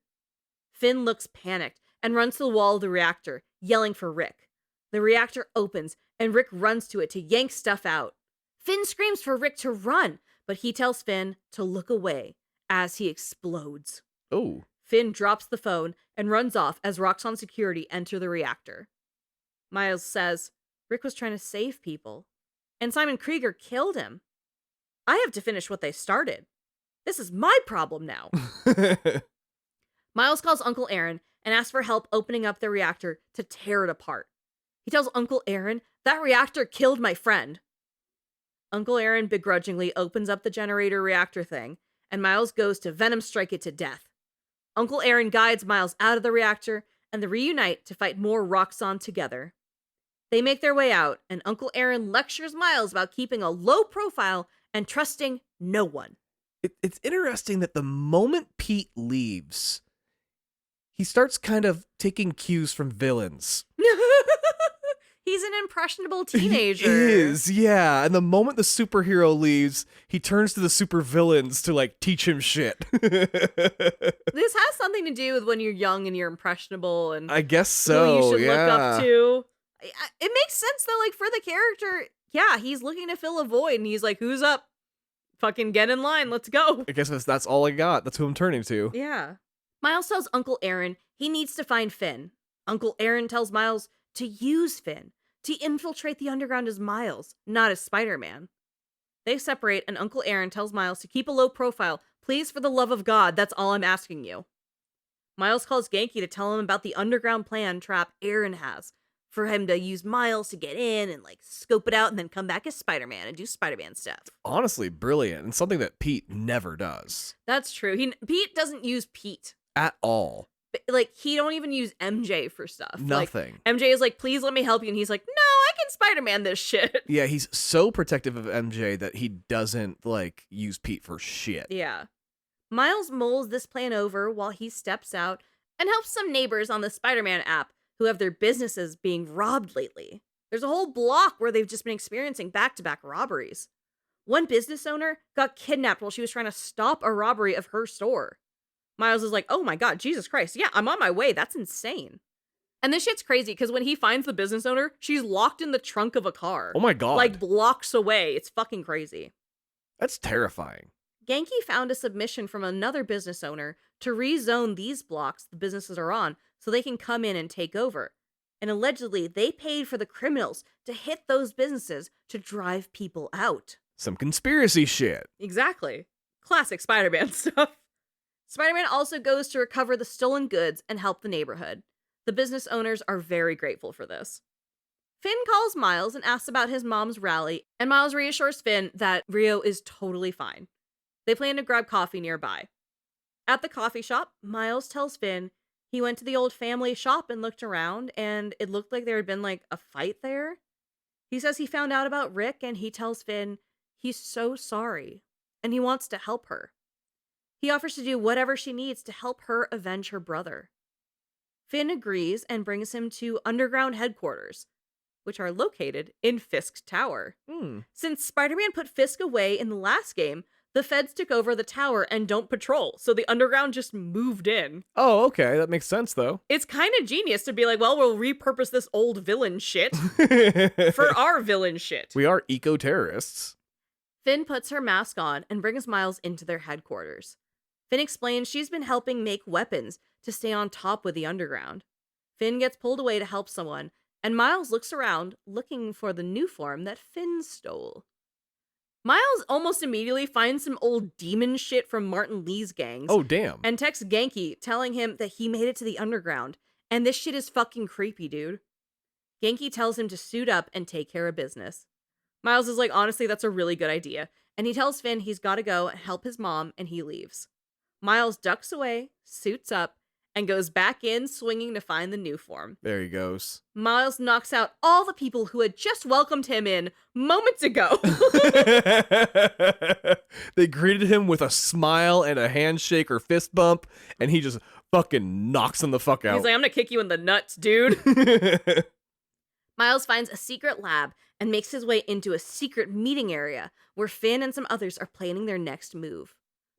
Finn looks panicked and runs to the wall of the reactor, yelling for Rick. The reactor opens, and Rick runs to it to yank stuff out. Finn screams for Rick to run, but he tells Finn to look away as he explodes. Oh. Finn drops the phone and runs off as Roxxon security enter the reactor. Miles says, Rick was trying to save people, and Simon Krieger killed him. I have to finish what they started. This is my problem now. Miles calls Uncle Aaron and asks for help opening up the reactor to tear it apart. He tells Uncle Aaron, that reactor killed my friend. Uncle Aaron begrudgingly opens up the generator reactor thing, and Miles goes to Venom strike it to death. Uncle Aaron guides Miles out of the reactor, and they reunite to fight more Roxxon together. They make their way out, and Uncle Aaron lectures Miles about keeping a low profile and trusting no one. It's interesting that the moment Pete leaves, he starts kind of taking cues from villains. He's an impressionable teenager. He is, yeah. And the moment the superhero leaves, he turns to the supervillains to, like, teach him shit. This has something to do with when you're young and you're impressionable and I guess so, who you should yeah. look up to. It makes sense, though, like, for the character, yeah, he's looking to fill a void, and he's like, who's up? Fucking get in line, let's go. I guess that's all I got. That's who I'm turning to. Yeah. Miles tells Uncle Aaron he needs to find Finn. Uncle Aaron tells Miles to use Finn, to infiltrate the underground as Miles, not as Spider-Man. They separate, and Uncle Aaron tells Miles to keep a low profile. Please, for the love of God, that's all I'm asking you. Miles calls Genki to tell him about the underground plan trap Aaron has, for him to use Miles to get in and, like, scope it out and then come back as Spider-Man and do Spider-Man stuff. Honestly, brilliant, and something that Pete never does. That's true. Pete doesn't use Pete. At all. Like, he don't even use MJ for stuff. Nothing. Like, MJ is like, please let me help you. And he's like, no, I can Spider-Man this shit. Yeah, he's so protective of MJ that he doesn't, like, use Pete for shit. Yeah. Miles mulls this plan over while he steps out and helps some neighbors on the Spider-Man app who have their businesses being robbed lately. There's a whole block where they've just been experiencing back-to-back robberies. One business owner got kidnapped while she was trying to stop a robbery of her store. Miles is like, oh my God, Jesus Christ. Yeah, I'm on my way. That's insane. And this shit's crazy because when he finds the business owner, she's locked in the trunk of a car. Oh my God. Like blocks away. It's fucking crazy. That's terrifying. Genki found a submission from another business owner to rezone these blocks the businesses are on so they can come in and take over. And allegedly, they paid for the criminals to hit those businesses to drive people out. Some conspiracy shit. Exactly. Classic Spider-Man stuff. Spider-Man also goes to recover the stolen goods and help the neighborhood. The business owners are very grateful for this. Finn calls Miles and asks about his mom's rally, and Miles reassures Finn that Rio is totally fine. They plan to grab coffee nearby. At the coffee shop, Miles tells Finn he went to the old family shop and looked around, and it looked like there had been, like, a fight there. He says he found out about Rick, and he tells Finn he's so sorry, and he wants to help her. He offers to do whatever she needs to help her avenge her brother. Finn agrees and brings him to underground headquarters, which are located in Fisk Tower. Since Spider-Man put Fisk away in the last game, the feds took over the tower and don't patrol, so the underground just moved in. Oh, okay. That makes sense, though. It's kind of genius to be like, well, we'll repurpose this old villain shit for our villain shit. We are eco-terrorists. Finn puts her mask on and brings Miles into their headquarters. Finn explains she's been helping make weapons to stay on top with the underground. Finn gets pulled away to help someone, and Miles looks around, looking for the new form that Finn stole. Miles almost immediately finds some old demon shit from Martin Lee's gangs. Oh, damn. And texts Genki, telling him that he made it to the underground, and this shit is fucking creepy, dude. Genki tells him to suit up and take care of business. Miles is like, honestly, that's a really good idea, and he tells Finn he's gotta go and help his mom, and he leaves. Miles ducks away, suits up, and goes back in swinging to find the new form. There he goes. Miles knocks out all the people who had just welcomed him in moments ago. They greeted him with a smile and a handshake or fist bump, and he just fucking knocks them the fuck out. He's like, I'm gonna kick you in the nuts, dude. Miles finds a secret lab and makes his way into a secret meeting area where Finn and some others are planning their next move.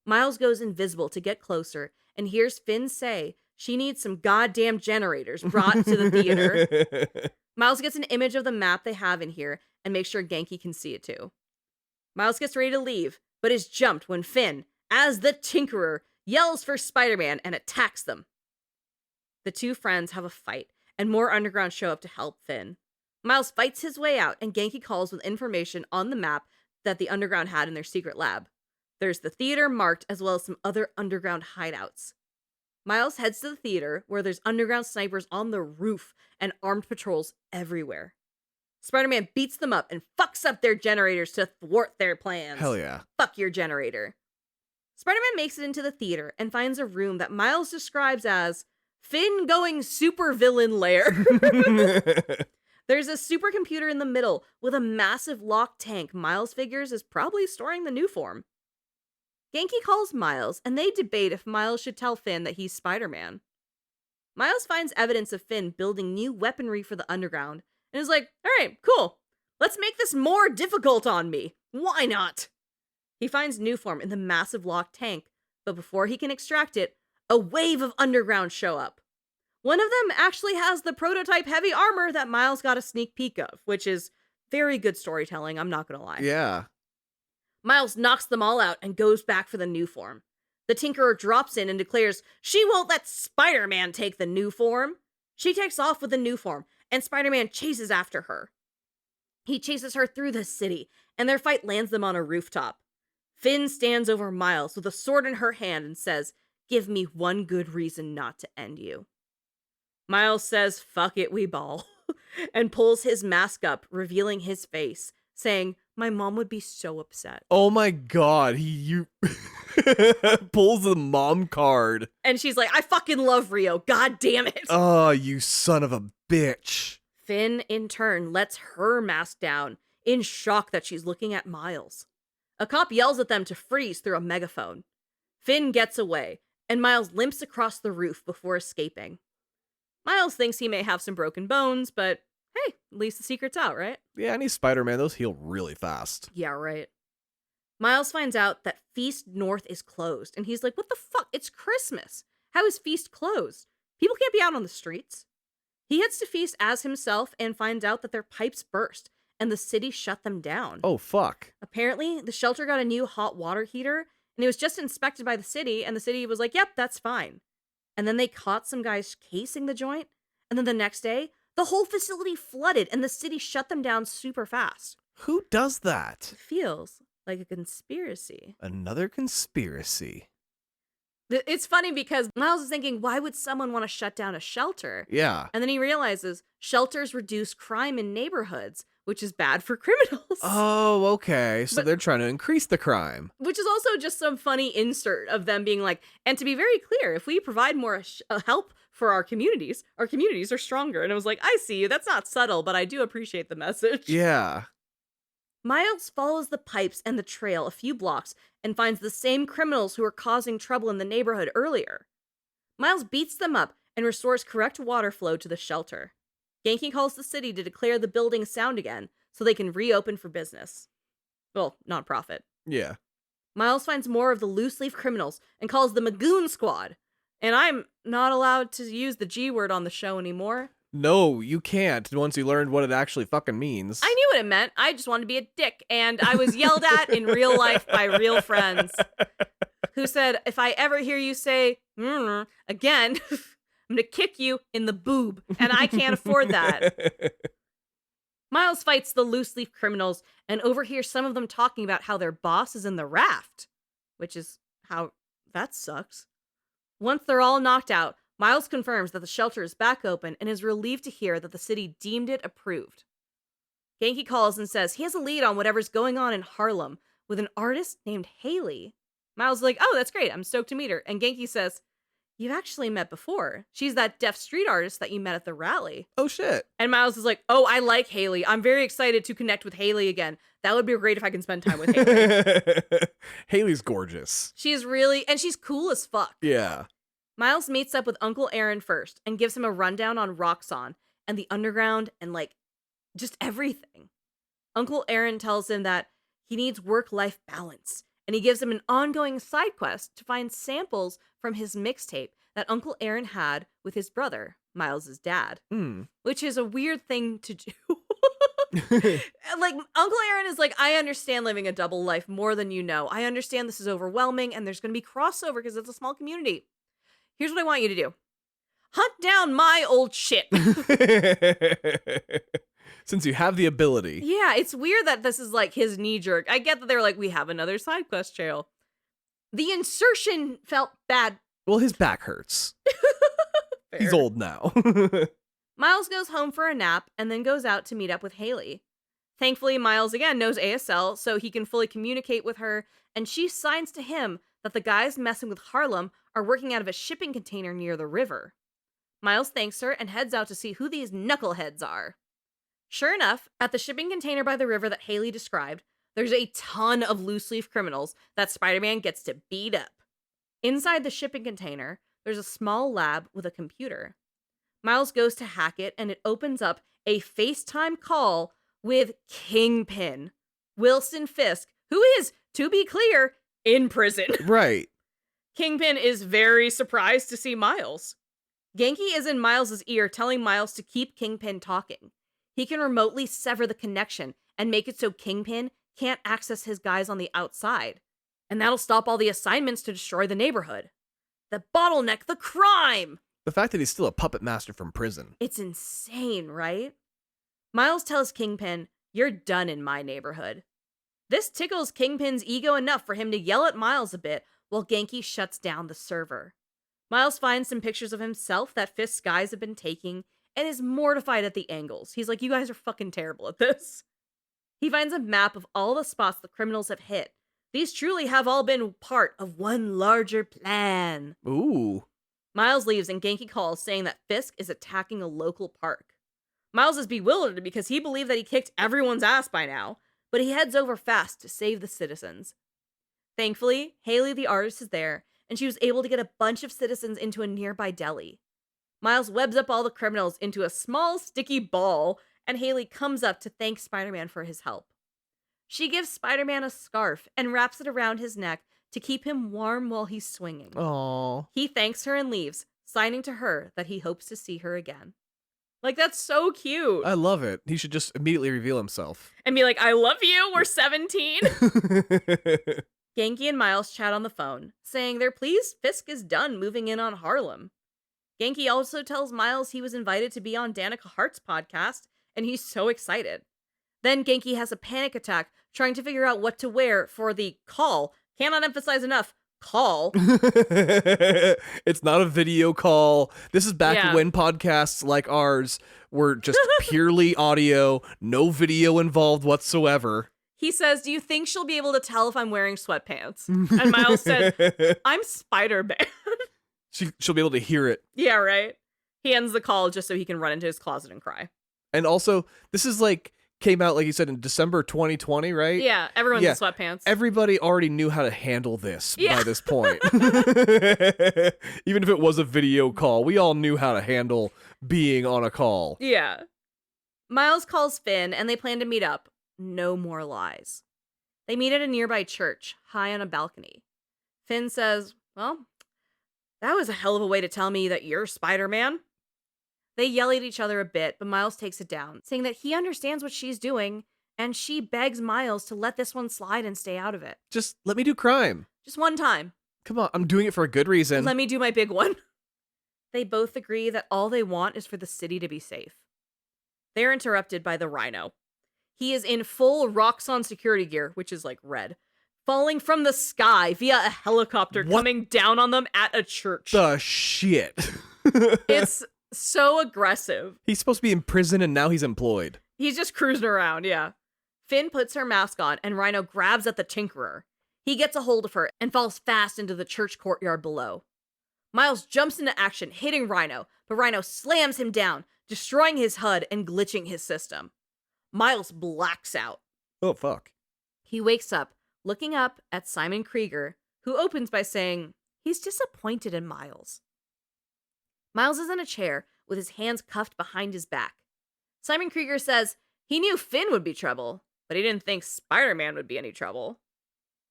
Miles goes invisible to get closer and hears Finn say she needs some goddamn generators brought to the theater. Miles gets an image of the map they have in here and makes sure Genki can see it too. Miles gets ready to leave, but is jumped when Finn, as the Tinkerer, yells for Spider-Man and attacks them. The two friends have a fight, and more underground show up to help Finn. Miles fights his way out, and Genki calls with information on the map that the underground had in their secret lab. There's the theater marked, as well as some other underground hideouts. Miles heads to the theater, where there's underground snipers on the roof and armed patrols everywhere. Spider-Man beats them up and fucks up their generators to thwart their plans. Hell yeah. Fuck your generator. Spider-Man makes it into the theater and finds a room that Miles describes as Finn going supervillain lair. There's a supercomputer in the middle with a massive locked tank Miles figures is probably storing the new form. Genki calls Miles, and they debate if Miles should tell Finn that he's Spider-Man. Miles finds evidence of Finn building new weaponry for the underground, and is like, alright, cool. Let's make this more difficult on me. Why not? He finds new form in the massive locked tank, but before he can extract it, a wave of underground show up. One of them actually has the prototype heavy armor that Miles got a sneak peek of, which is very good storytelling, I'm not gonna lie. Yeah. Miles knocks them all out and goes back for the new form. The Tinkerer drops in and declares she won't let Spider-Man take the new form. She takes off with the new form, and Spider-Man chases after her. He chases her through the city, and their fight lands them on a rooftop. Finn stands over Miles with a sword in her hand and says, "Give me one good reason not to end you." Miles says, "Fuck it, we ball," and pulls his mask up, revealing his face, saying, "My mom would be so upset." Oh my god, you pulls the mom card. And she's like, "I fucking love Rio, god damn it." Oh, you son of a bitch. Finn, in turn, lets her mask down, in shock that she's looking at Miles. A cop yells at them to freeze through a megaphone. Finn gets away, and Miles limps across the roof before escaping. Miles thinks he may have some broken bones, but hey, at least the secret's out, right? Yeah, any Spider-Man, those heal really fast. Yeah, right. Miles finds out that Feast North is closed, and he's like, what the fuck? It's Christmas. How is Feast closed? People can't be out on the streets. He heads to Feast as himself and finds out that their pipes burst, and the city shut them down. Oh, fuck. Apparently, the shelter got a new hot water heater, and it was just inspected by the city, and the city was like, yep, that's fine. And then they caught some guys casing the joint, and then the next day, the whole facility flooded, and the city shut them down super fast. Who does that? It feels like a conspiracy. Another conspiracy. It's funny because Miles is thinking, why would someone want to shut down a shelter? Yeah. And then he realizes shelters reduce crime in neighborhoods, which is bad for criminals. Oh, okay. So they're trying to increase the crime. Which is also just some funny insert of them being like, and to be very clear, if we provide more help for our communities are stronger. And I was like, I see you. That's not subtle, but I do appreciate the message. Yeah. Miles follows the pipes and the trail a few blocks and finds the same criminals who were causing trouble in the neighborhood earlier. Miles beats them up and restores correct water flow to the shelter. Genki calls the city to declare the building sound again so they can reopen for business. Well, nonprofit. Yeah. Miles finds more of the loose-leaf criminals and calls them a goon squad. And I'm not allowed to use the G word on the show anymore. No, you can't once you learned what it actually fucking means. I knew what it meant. I just wanted to be a dick. And I was yelled at in real life by real friends who said, if I ever hear you say, again, I'm going to kick you in the boob. And I can't afford that. Miles fights the loose-leaf criminals and overhears some of them talking about how their boss is in the raft. Which is how that sucks. Once they're all knocked out, Miles confirms that the shelter is back open and is relieved to hear that the city deemed it approved. Genki calls and says he has a lead on whatever's going on in Harlem with an artist named Haley. Miles is like, oh, that's great. I'm stoked to meet her. And Genki says, you've actually met before. She's that deaf street artist that you met at the rally. Oh, shit. And Miles is like, oh, I like Haley. I'm very excited to connect with Haley again. That would be great if I can spend time with Haley. Haley's gorgeous. She's really, and she's cool as fuck. Yeah. Miles meets up with Uncle Aaron first and gives him a rundown on Roxxon and the underground and, like, just everything. Uncle Aaron tells him that he needs work-life balance, and he gives him an ongoing side quest to find samples from his mixtape that Uncle Aaron had with his brother, Miles's dad, which is a weird thing to do. Like, Uncle Aaron is like, I understand living a double life more than you know. I understand this is overwhelming and there's going to be crossover because it's a small community. Here's what I want you to do. Hunt down my old shit. Since you have the ability. Yeah, it's weird that this is like his knee jerk. I get that they're like, we have another side quest trail. The insertion felt bad. Well, his back hurts. He's old now. Miles goes home for a nap and then goes out to meet up with Haley. Thankfully, Miles again knows ASL, so he can fully communicate with her, and she signs to him that the guys messing with Harlem are working out of a shipping container near the river. Miles thanks her and heads out to see who these knuckleheads are. Sure enough, at the shipping container by the river that Haley described, there's a ton of loose-leaf criminals that Spider-Man gets to beat up. Inside the shipping container, there's a small lab with a computer. Miles goes to hack it, and it opens up a FaceTime call with Kingpin, Wilson Fisk, who is, to be clear, in prison. Right. Kingpin is very surprised to see Miles. Genki is in Miles's ear telling Miles to keep Kingpin talking. He can remotely sever the connection and make it so Kingpin can't access his guys on the outside. And that'll stop all the assignments to destroy the neighborhood. The bottleneck, the crime! The fact that he's still a puppet master from prison. It's insane, right? Miles tells Kingpin, "You're done in my neighborhood." This tickles Kingpin's ego enough for him to yell at Miles a bit while Genki shuts down the server. Miles finds some pictures of himself that Fisk's guys have been taking and is mortified at the angles. He's like, you guys are fucking terrible at this. He finds a map of all the spots the criminals have hit. These truly have all been part of one larger plan. Ooh. Miles leaves and Genki calls saying that Fisk is attacking a local park. Miles is bewildered because he believed that he kicked everyone's ass by now, but he heads over fast to save the citizens. Thankfully, Haley the artist is there, and she was able to get a bunch of citizens into a nearby deli. Miles webs up all the criminals into a small, sticky ball, and Haley comes up to thank Spider-Man for his help. She gives Spider-Man a scarf and wraps it around his neck to keep him warm while he's swinging. Aww. He thanks her and leaves, signing to her that he hopes to see her again. Like, that's so cute. I love it. He should just immediately reveal himself. And be like, I love you, we're 17. Genki and Miles chat on the phone, saying they're pleased Fisk is done moving in on Harlem. Genki also tells Miles he was invited to be on Danica Hart's podcast, and he's so excited. Then Genki has a panic attack trying to figure out what to wear for the call. Cannot emphasize enough, call. It's not a video call. This is back when podcasts like ours were just purely audio, no video involved whatsoever. He says, do you think she'll be able to tell if I'm wearing sweatpants? And Miles said, I'm Spider-Man. She'll be able to hear it. Yeah, right? He ends the call just so he can run into his closet and cry. And also, this is like, came out, like you said, in December 2020, right? Yeah, everyone's in sweatpants. Everybody already knew how to handle this by this point. Even if it was a video call, we all knew how to handle being on a call. Yeah. Miles calls Finn, and they plan to meet up. No more lies. They meet at a nearby church, high on a balcony. Finn says, well, that was a hell of a way to tell me that you're Spider-Man. They yell at each other a bit, but Miles takes it down, saying that he understands what she's doing, and she begs Miles to let this one slide and stay out of it. Just let me do crime. Just one time. Come on, I'm doing it for a good reason. Let me do my big one. They both agree that all they want is for the city to be safe. They're interrupted by the Rhino. He is in full Roxxon security gear, which is like red, falling from the sky via a helicopter coming down on them at a church. The shit. It's so aggressive. He's supposed to be in prison and now he's employed. He's just cruising around, yeah. Finn puts her mask on and Rhino grabs at the Tinkerer. He gets a hold of her and falls fast into the church courtyard below. Miles jumps into action, hitting Rhino, but Rhino slams him down, destroying his HUD and glitching his system. Miles blacks out. Oh, fuck. He wakes up, looking up at Simon Krieger, who opens by saying he's disappointed in Miles. Miles is in a chair with his hands cuffed behind his back. Simon Krieger says he knew Finn would be trouble, but he didn't think Spider-Man would be any trouble.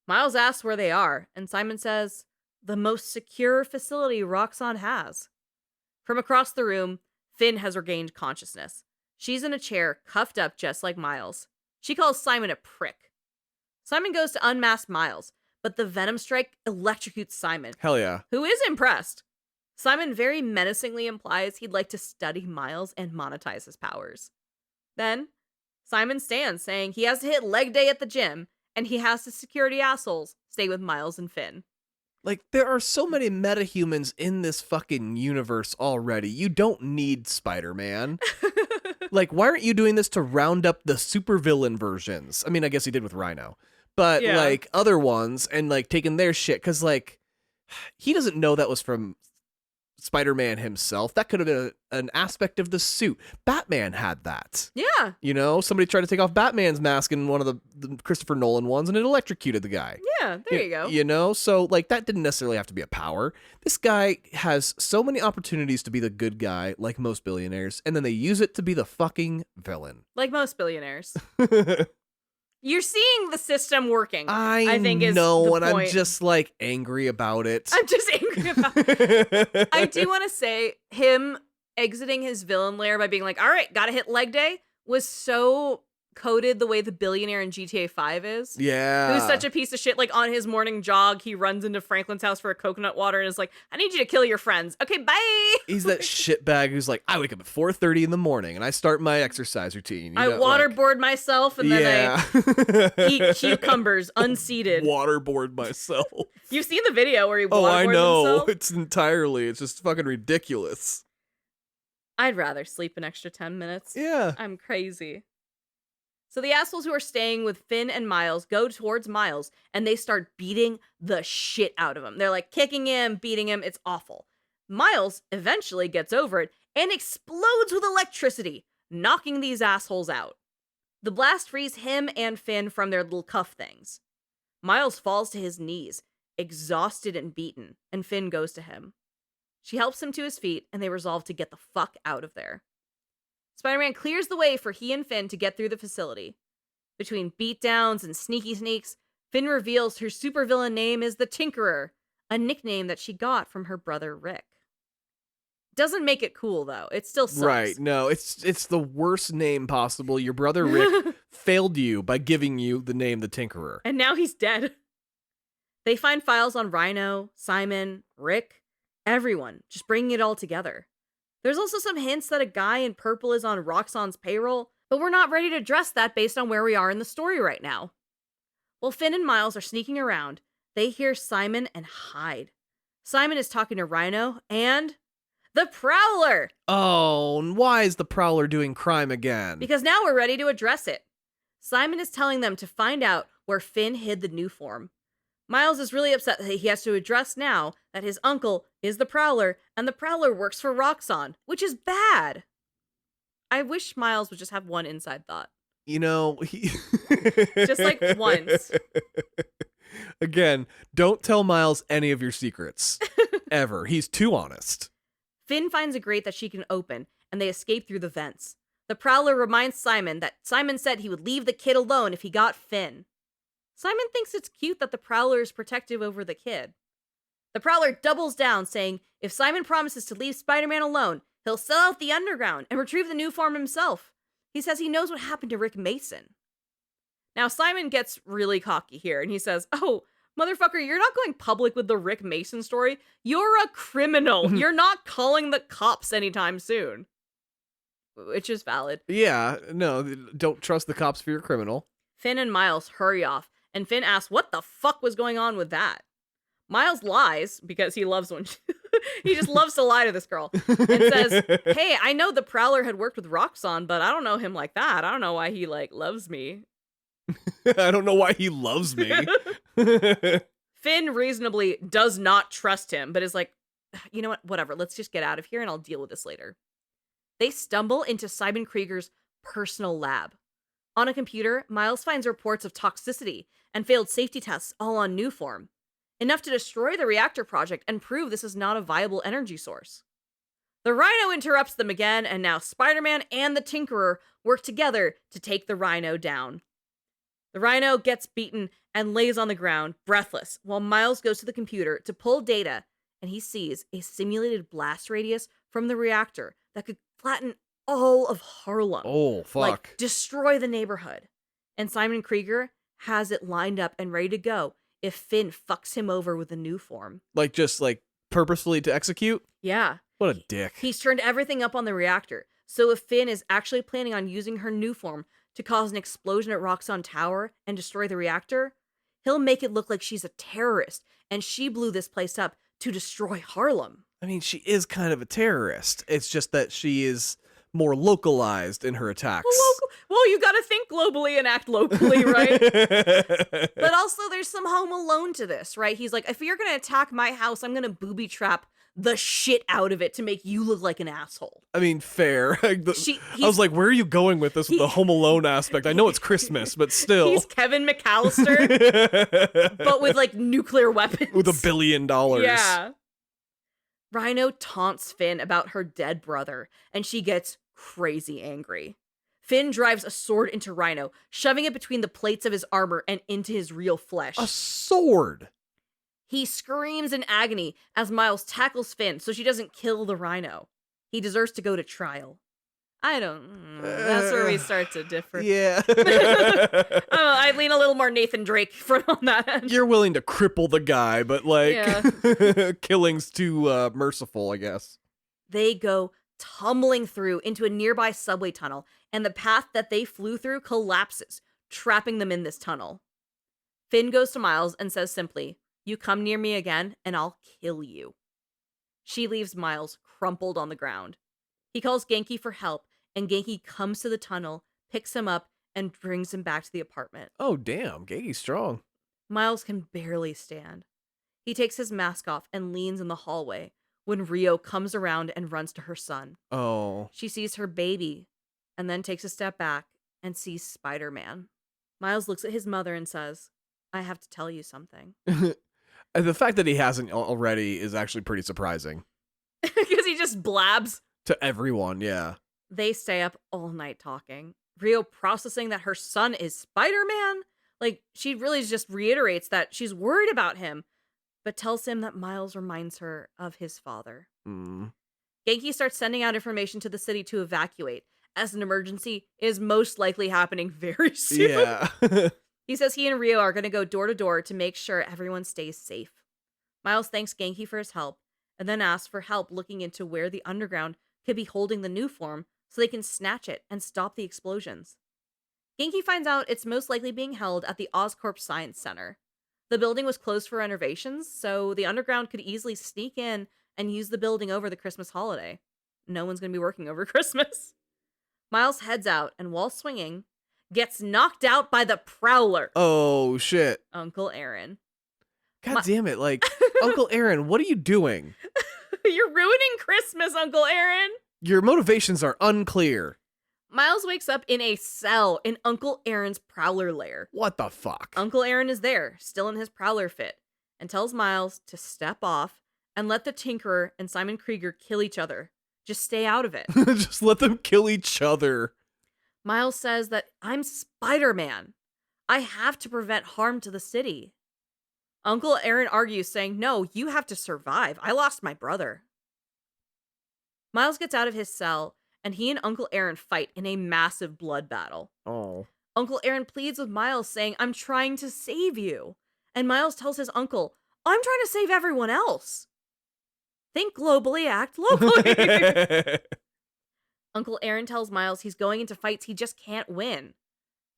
Miles asks where they are, and Simon says, the most secure facility Roxxon has. From across the room, Finn has regained consciousness. She's in a chair, cuffed up just like Miles. She calls Simon a prick. Simon goes to unmask Miles, but the Venom Strike electrocutes Simon. Hell yeah. Who is impressed. Simon very menacingly implies he'd like to study Miles and monetize his powers. Then, Simon stands, saying he has to hit leg day at the gym, and he has the security assholes stay with Miles and Finn. Like, there are so many metahumans in this fucking universe already. You don't need Spider-Man. Like, why aren't you doing this to round up the supervillain versions? I mean, I guess he did with Rhino. But, Yeah. like, other ones, and, like, taking their shit. Because, like, he doesn't know that was from Spider-Man himself. That could have been an aspect of the suit. Batman had that. Yeah. You know, somebody tried to take off Batman's mask in one of the Christopher Nolan ones, and it electrocuted the guy. Yeah, there you go. You know, so, like, that didn't necessarily have to be a power. This guy has so many opportunities to be the good guy, like most billionaires, and then they use it to be the fucking villain. Like most billionaires. You're seeing the system working. I think is know, the and point. I'm just, like, angry about it. I'm just angry about it. I do want to say him exiting his villain lair by being like, all right, gotta hit leg day, was so coded the way the billionaire in GTA 5 is. Yeah. Who's such a piece of shit. Like, on his morning jog, he runs into Franklin's house for a coconut water and is like, I need you to kill your friends. Okay, bye. He's that shitbag who's like, I wake up at 4:30 in the morning and I start my exercise routine. You I know, waterboard myself and then I eat cucumbers unseated. Waterboard myself. You've seen the video where he Oh, I waterboards know. himself? It's just fucking ridiculous. I'd rather sleep an extra 10 minutes. Yeah. I'm crazy. So the assholes who are staying with Finn and Miles go towards Miles, and they start beating the shit out of him. They're like kicking him, beating him. It's awful. Miles eventually gets over it and explodes with electricity, knocking these assholes out. The blast frees him and Finn from their little cuff things. Miles falls to his knees, exhausted and beaten, and Finn goes to him. She helps him to his feet, and they resolve to get the fuck out of there. Spider-Man clears the way for he and Finn to get through the facility. Between beatdowns and sneaky sneaks, Finn reveals her supervillain name is the Tinkerer, a nickname that she got from her brother Rick. Doesn't make it cool, though. It still sucks. Right. No, it's the worst name possible. Your brother Rick failed you by giving you the name the Tinkerer. And now he's dead. They find files on Rhino, Simon, Rick, everyone, just bringing it all together. There's also some hints that a guy in purple is on Roxxon's payroll, but we're not ready to address that based on where we are in the story right now. While Finn and Miles are sneaking around, they hear Simon and hide. Simon is talking to Rhino and the Prowler! Oh, and why is the Prowler doing crime again? Because now we're ready to address it. Simon is telling them to find out where Finn hid the new form. Miles is really upset that he has to address now that his uncle is the Prowler, and the Prowler works for Roxxon, which is bad. I wish Miles would just have one inside thought. You know, Just like once. Again, don't tell Miles any of your secrets. Ever. He's too honest. Finn finds a grate that she can open, and they escape through the vents. The Prowler reminds Simon that Simon said he would leave the kid alone if he got Finn. Simon thinks it's cute that the Prowler is protective over the kid. The Prowler doubles down, saying if Simon promises to leave Spider-Man alone, he'll sell out the underground and retrieve the new form himself. He says he knows what happened to Rick Mason. Now, Simon gets really cocky here, and he says, oh, motherfucker, you're not going public with the Rick Mason story. You're a criminal. You're not calling the cops anytime soon. Which is valid. Yeah, no, don't trust the cops if you're a criminal. Finn and Miles hurry off, and Finn asks what the fuck was going on with that. Miles lies, because he loves when he just loves to lie to this girl, and says, hey, I know the Prowler had worked with Roxxon, but I don't know him like that. I don't know why he, loves me. I don't know why he loves me. Finn reasonably does not trust him, but is like, you know what, whatever, let's just get out of here and I'll deal with this later. They stumble into Simon Krieger's personal lab. On a computer, Miles finds reports of toxicity and failed safety tests all on Newform, enough to destroy the reactor project and prove this is not a viable energy source. The Rhino interrupts them again, and now Spider-Man and the Tinkerer work together to take the Rhino down. The rhino gets beaten and lays on the ground, breathless, while Miles goes to the computer to pull data, and he sees a simulated blast radius from the reactor that could flatten all of Harlem. Oh, fuck. Like, destroy the neighborhood. And Simon Krieger has it lined up and ready to go if Finn fucks him over with a new form. Like, just, like, purposefully to execute? Yeah. What a dick. He's turned everything up on the reactor. So if Finn is actually planning on using her new form to cause an explosion at Roxxon Tower and destroy the reactor, he'll make it look like she's a terrorist and she blew this place up to destroy Harlem. I mean, she is kind of a terrorist. It's just that she is more localized in her attacks. Well, you gotta think globally and act locally, right? But also, there's some Home Alone to this, right? He's like, if you're gonna attack my house, I'm gonna booby trap the shit out of it to make you look like an asshole. I mean, fair. I was like, where are you going with this with the Home Alone aspect? I know it's Christmas, but still. He's Kevin McAllister, but with, like, nuclear weapons. With $1 billion. Yeah. Rhino taunts Finn about her dead brother, and she gets crazy angry. Finn drives a sword into Rhino, shoving it between the plates of his armor and into his real flesh. A sword? He screams in agony as Miles tackles Finn so she doesn't kill the Rhino. He deserves to go to trial. That's where we start to differ. Yeah. I lean a little more Nathan Drake on that end. You're willing to cripple the guy, but, like, killing's too merciful, I guess. They go tumbling through into a nearby subway tunnel, and the path that they flew through collapses, trapping them in this tunnel. Finn goes to Miles and says simply, "You come near me again, and I'll kill you." She leaves Miles crumpled on the ground. He calls Genki for help, and Genki comes to the tunnel, picks him up, and brings him back to the apartment. Oh, damn. Genki's strong. Miles can barely stand. He takes his mask off and leans in the hallway when Rio comes around and runs to her son. Oh. She sees her baby, and then takes a step back and sees Spider-Man. Miles looks at his mother and says, "I have to tell you something." The fact that he hasn't already is actually pretty surprising. Because he just blabs. To everyone, yeah. They stay up all night talking. Rio processing that her son is Spider-Man. Like, she really just reiterates that she's worried about him, but tells him that Miles reminds her of his father. Genki starts sending out information to the city to evacuate, as an emergency is most likely happening very soon. Yeah. He says he and Rio are going to go door to door to make sure everyone stays safe. Miles thanks Genki for his help, and then asks for help looking into where the underground could be holding the new form so they can snatch it and stop the explosions. Genki finds out it's most likely being held at the Oscorp Science Center. The building was closed for renovations, so the underground could easily sneak in and use the building over the Christmas holiday. No one's going to be working over Christmas. Miles heads out, and while swinging, gets knocked out by the Prowler. Oh, shit. Uncle Aaron. God damn it. Like, Uncle Aaron, what are you doing? You're ruining Christmas, Uncle Aaron. Your motivations are unclear. Miles wakes up in a cell in Uncle Aaron's Prowler lair. What the fuck? Uncle Aaron is there, still in his Prowler fit, and tells Miles to step off and let the Tinkerer and Simon Krieger kill each other. Just stay out of it. Just let them kill each other. Miles says that I'm Spider-Man. I have to prevent harm to the city. Uncle Aaron argues, saying, "No, you have to survive. I lost my brother." Miles gets out of his cell, and he and Uncle Aaron fight in a massive blood battle. Oh. Uncle Aaron pleads with Miles, saying, "I'm trying to save you." And Miles tells his uncle, "I'm trying to save everyone else." Think globally, act locally. Uncle Aaron tells Miles he's going into fights he just can't win.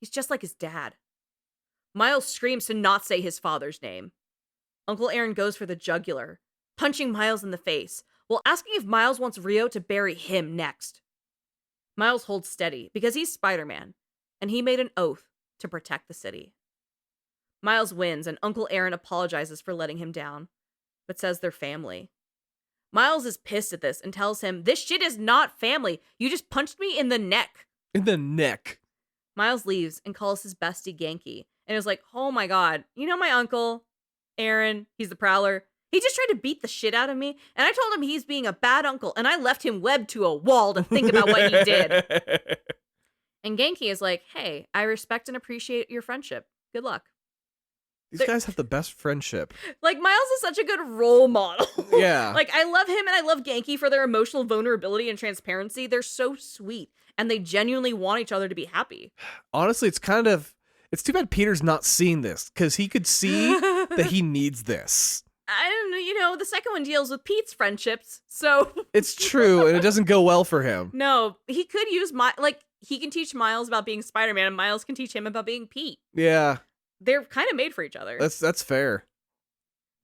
He's just like his dad. Miles screams to not say his father's name. Uncle Aaron goes for the jugular, punching Miles in the face, while asking if Miles wants Rio to bury him next. Miles holds steady because he's Spider-Man, and he made an oath to protect the city. Miles wins, and Uncle Aaron apologizes for letting him down, but says they're family. Miles is pissed at this and tells him, "This shit is not family. You just punched me in the neck." In the neck. Miles leaves and calls his bestie Genki, and is like, "Oh my god, you know my uncle, Aaron, he's the Prowler. He just tried to beat the shit out of me, and I told him he's being a bad uncle, and I left him webbed to a wall to think about what he did." And Genki is like, hey, I respect and appreciate your friendship. Good luck. These guys have the best friendship. Like, Miles is such a good role model. Yeah. Like, I love him and I love Genki for their emotional vulnerability and transparency. They're so sweet and they genuinely want each other to be happy. Honestly, it's too bad Peter's not seeing this, because he could see that he needs this. I don't know, the second one deals with Pete's friendships, so. It's true, and it doesn't go well for him. No, he could use, he can teach Miles about being Spider-Man and Miles can teach him about being Pete. Yeah. They're kind of made for each other. That's fair.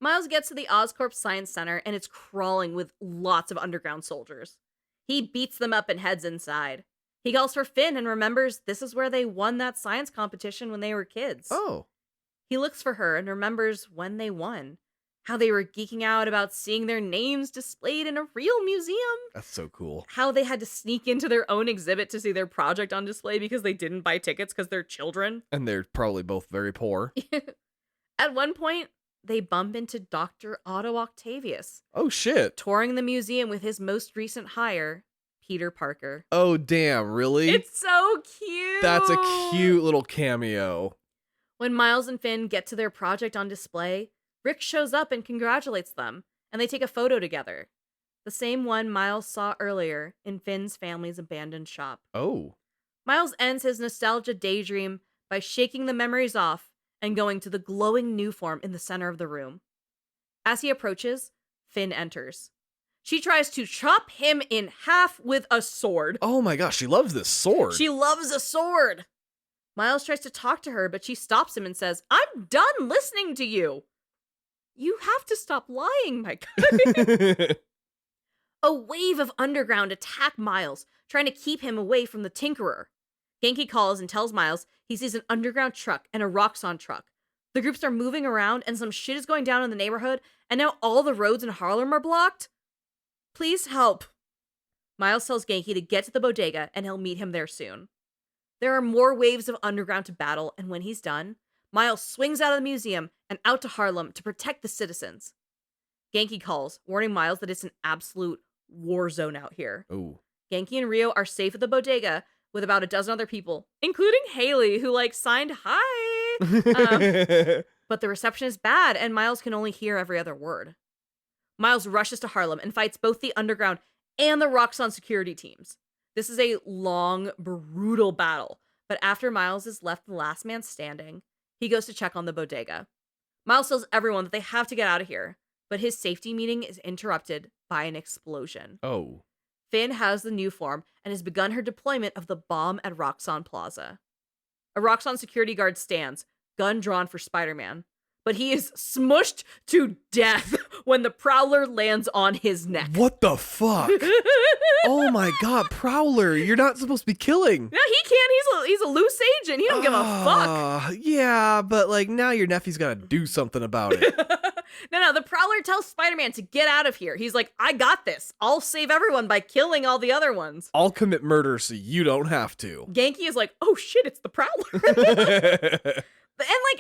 Miles gets to the Oscorp Science Center and it's crawling with lots of underground soldiers. He beats them up and heads inside. He calls for Finn and remembers this is where they won that science competition when they were kids. Oh. He looks for her and remembers when they won. How they were geeking out about seeing their names displayed in a real museum. That's so cool. How they had to sneak into their own exhibit to see their project on display because they didn't buy tickets because they're children. And they're probably both very poor. At one point, they bump into Dr. Otto Octavius. Oh, shit. Touring the museum with his most recent hire, Peter Parker. Oh, damn, really? It's so cute. That's a cute little cameo. When Miles and Finn get to their project on display, Rick shows up and congratulates them, and they take a photo together. The same one Miles saw earlier in Finn's family's abandoned shop. Oh. Miles ends his nostalgia daydream by shaking the memories off and going to the glowing new form in the center of the room. As he approaches, Finn enters. She tries to chop him in half with a sword. Oh my gosh, she loves this sword. She loves a sword. Miles tries to talk to her, but she stops him and says, I'm done listening to you. You have to stop lying, my guy. A wave of underground attack Miles, trying to keep him away from the Tinkerer. Genki calls and tells Miles he sees an underground truck and a Roxxon truck. The groups are moving around and some shit is going down in the neighborhood, and now all the roads in Harlem are blocked. Please help. Miles tells Genki to get to the bodega and he'll meet him there soon. There are more waves of underground to battle, and when he's done, Miles swings out of the museum and out to Harlem to protect the citizens. Genki calls, warning Miles that it's an absolute war zone out here. Ooh. Genki and Rio are safe at the bodega with about a dozen other people, including Haley, who, signed hi. But the reception is bad, and Miles can only hear every other word. Miles rushes to Harlem and fights both the underground and the Roxxon security teams. This is a long, brutal battle, but after Miles is left the last man standing, he goes to check on the bodega. Miles tells everyone that they have to get out of here, but his safety meeting is interrupted by an explosion. Oh. Finn has the new form and has begun her deployment of the bomb at Roxxon Plaza. A Roxxon security guard stands, gun drawn for Spider-Man, but he is smushed to death when the Prowler lands on his neck. What the fuck? Oh my god, Prowler, you're not supposed to be killing. No, he can't. He's a loose agent. He don't give a fuck. Yeah, but now your nephew's gotta do something about it. No, the Prowler tells Spider-Man to get out of here. He's like, I got this. I'll save everyone by killing all the other ones. I'll commit murder so you don't have to. Genki is like, oh shit, it's the Prowler. And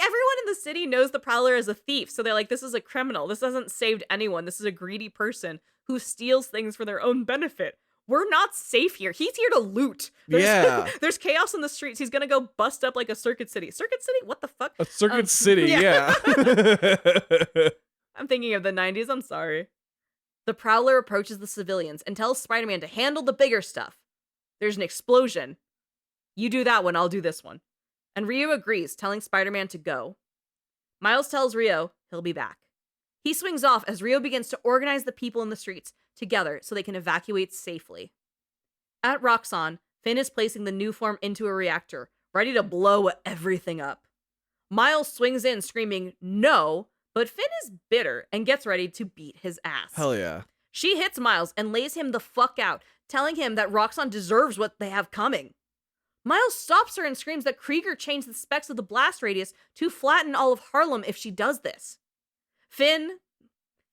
everyone in the city knows the Prowler is a thief, so they're like, this is a criminal. This hasn't saved anyone. This is a greedy person who steals things for their own benefit. We're not safe here. He's here to loot. There's chaos in the streets. He's gonna go bust up a Circuit City. Circuit City? What the fuck? A Circuit City, yeah. I'm thinking of the 90s. I'm sorry. The Prowler approaches the civilians and tells Spider-Man to handle the bigger stuff. There's an explosion. You do that one, I'll do this one. And Rio agrees, telling Spider-Man to go. Miles tells Rio he'll be back. He swings off as Rio begins to organize the people in the streets together so they can evacuate safely. At Roxxon, Finn is placing the new form into a reactor, ready to blow everything up. Miles swings in screaming, no, but Finn is bitter and gets ready to beat his ass. Hell yeah. She hits Miles and lays him the fuck out, telling him that Roxxon deserves what they have coming. Miles stops her and screams that Krieger changed the specs of the blast radius to flatten all of Harlem if she does this. Finn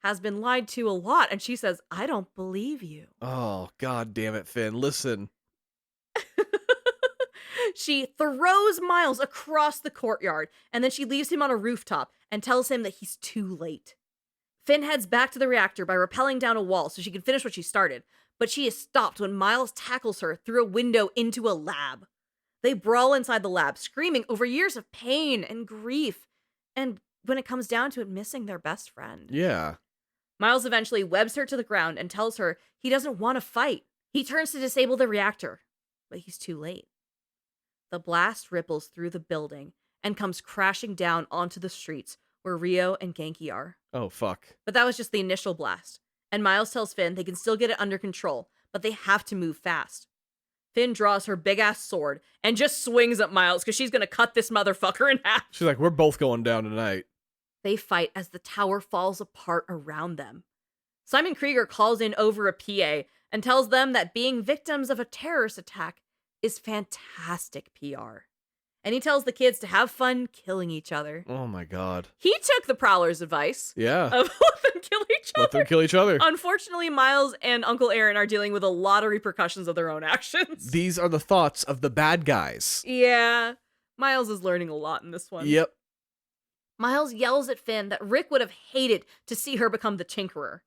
has been lied to a lot, and she says, I don't believe you. Oh, god damn it, Finn. Listen. She throws Miles across the courtyard, and then she leaves him on a rooftop and tells him that he's too late. Finn heads back to the reactor by rappelling down a wall so she can finish what she started, but she is stopped when Miles tackles her through a window into a lab. They brawl inside the lab, screaming over years of pain and grief, and when it comes down to it, missing their best friend. Yeah. Miles eventually webs her to the ground and tells her he doesn't want to fight. He turns to disable the reactor, but he's too late. The blast ripples through the building and comes crashing down onto the streets where Rio and Jaqui are. Oh, fuck. But that was just the initial blast, and Miles tells Finn they can still get it under control, but they have to move fast. Finn draws her big-ass sword and just swings at Miles because she's going to cut this motherfucker in half. She's like, we're both going down tonight. They fight as the tower falls apart around them. Simon Krieger calls in over a PA and tells them that being victims of a terrorist attack is fantastic PR. And he tells the kids to have fun killing each other. Oh my god. He took the Prowler's advice. Yeah. Of let them kill each other. Let them kill each other. Unfortunately, Miles and Uncle Aaron are dealing with a lot of repercussions of their own actions. These are the thoughts of the bad guys. Yeah. Miles is learning a lot in this one. Yep. Miles yells at Finn that Rick would have hated to see her become the Tinkerer.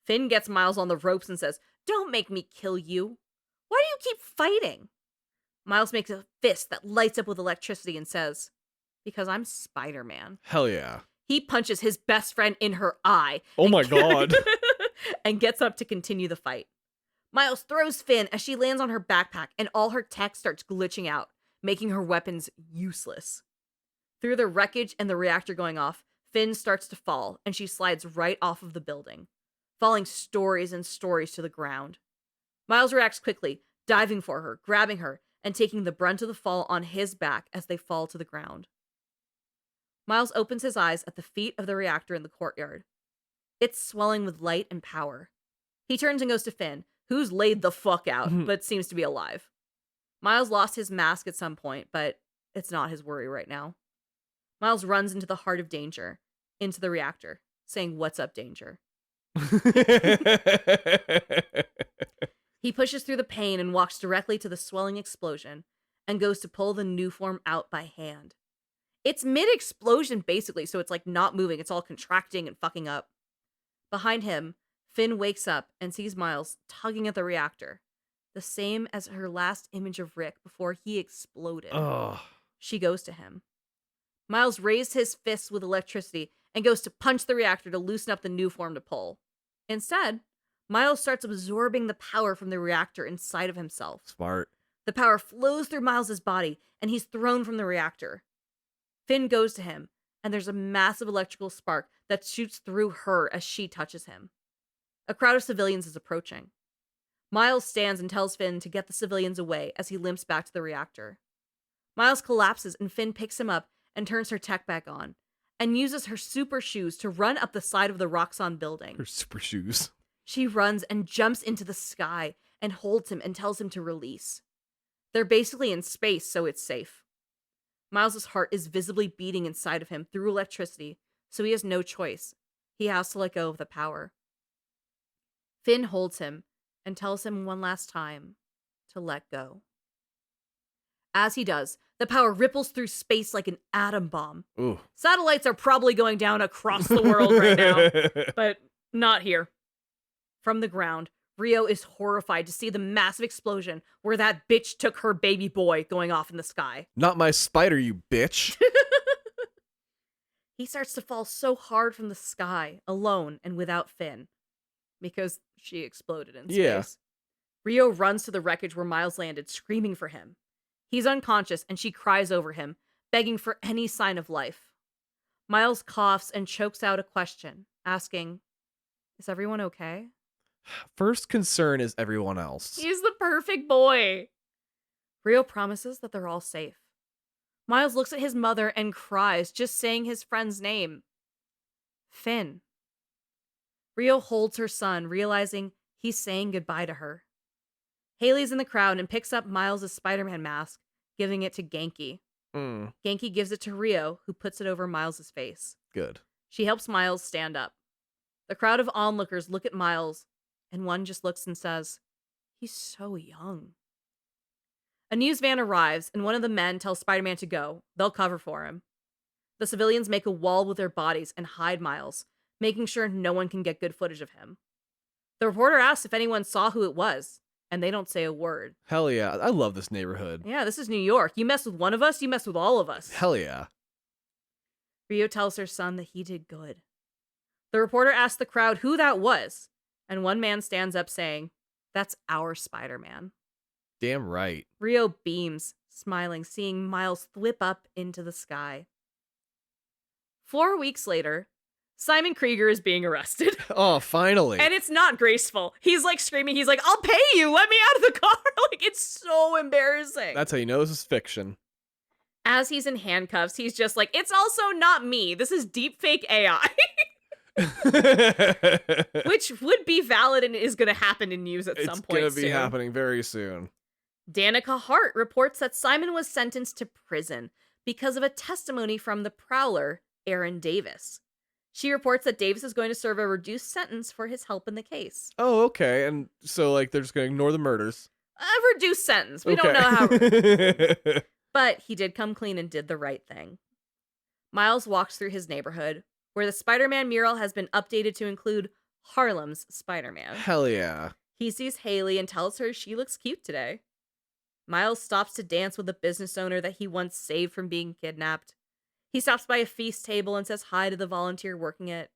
Finn gets Miles on the ropes and says, "Don't make me kill you. Why do you keep fighting?" Miles makes a fist that lights up with electricity and says, "Because I'm Spider-Man." Hell yeah. He punches his best friend in her eye. Oh my god. And gets up to continue the fight. Miles throws Finn as she lands on her backpack and all her tech starts glitching out, making her weapons useless. Through the wreckage and the reactor going off, Finn starts to fall and she slides right off of the building, falling stories and stories to the ground. Miles reacts quickly, diving for her, grabbing her, and taking the brunt of the fall on his back as they fall to the ground. Miles opens his eyes at the feet of the reactor in the courtyard. It's swelling with light and power. He turns and goes to Finn, who's laid the fuck out, but seems to be alive. Miles lost his mask at some point, but it's not his worry right now. Miles runs into the heart of danger, into the reactor, saying, "What's up, danger?" He pushes through the pain and walks directly to the swelling explosion and goes to pull the new form out by hand. It's mid-explosion, basically, so it's like not moving. It's all contracting and fucking up. Behind him, Finn wakes up and sees Miles tugging at the reactor, the same as her last image of Rick before he exploded. Oh. She goes to him. Miles raised his fists with electricity and goes to punch the reactor to loosen up the new form to pull. Instead, Miles starts absorbing the power from the reactor inside of himself. Smart. The power flows through Miles' body, and he's thrown from the reactor. Finn goes to him, and there's a massive electrical spark that shoots through her as she touches him. A crowd of civilians is approaching. Miles stands and tells Finn to get the civilians away as he limps back to the reactor. Miles collapses, and Finn picks him up and turns her tech back on, and uses her super shoes to run up the side of the Roxxon building. Her super shoes. She runs and jumps into the sky and holds him and tells him to release. They're basically in space, so it's safe. Miles' heart is visibly beating inside of him through electricity, so he has no choice. He has to let go of the power. Finn holds him and tells him one last time to let go. As he does, the power ripples through space like an atom bomb. Ooh. Satellites are probably going down across the world right now, but not here. From the ground, Rio is horrified to see the massive explosion where that bitch took her baby boy going off in the sky. Not my spider, you bitch. He starts to fall so hard from the sky, alone and without Finn, because she exploded in space. Yeah. Rio runs to the wreckage where Miles landed, screaming for him. He's unconscious, and she cries over him, begging for any sign of life. Miles coughs and chokes out a question, asking, "Is everyone okay?" First concern is everyone else. He's the perfect boy. Rio promises that they're all safe. Miles looks at his mother and cries, just saying his friend's name. Finn. Rio holds her son, realizing he's saying goodbye to her. Haley's in the crowd and picks up Miles' Spider-Man mask, giving it to Jaqui. Jaqui gives it to Rio, who puts it over Miles' face. Good. She helps Miles stand up. The crowd of onlookers look at Miles, and one just looks and says, "He's so young." A news van arrives, and one of the men tells Spider-Man to go. They'll cover for him. The civilians make a wall with their bodies and hide Miles, making sure no one can get good footage of him. The reporter asks if anyone saw who it was. and they don't say a word. Hell yeah. I love this neighborhood. Yeah, this is New York. You mess with one of us, you mess with all of us. Hell yeah. Rio tells her son that he did good. The reporter asks the crowd who that was, and one man stands up saying, "That's our Spider-Man." Damn right. Rio beams, smiling, seeing Miles flip up into the sky. 4 weeks later, Simon Krieger is being arrested. Oh, finally. And it's not graceful. He's like screaming. He's like, "I'll pay you. Let me out of the car." Like, it's so embarrassing. That's how you know this is fiction. As he's in handcuffs, he's just like, "It's also not me. This is deepfake AI." Which would be valid and is going to happen in news at some point soon. It's going to be happening very soon. Danica Hart reports that Simon was sentenced to prison because of a testimony from the Prowler, Aaron Davis. She reports that Davis is going to serve a reduced sentence for his help in the case. Oh, okay. And so, like, they're just going to ignore the murders. A reduced sentence. We don't know how. But he did come clean and did the right thing. Miles walks through his neighborhood, where the Spider-Man mural has been updated to include Harlem's Spider-Man. Hell yeah. He sees Haley and tells her she looks cute today. Miles stops to dance with a business owner that he once saved from being kidnapped. He stops by a feast table and says hi to the volunteer working it.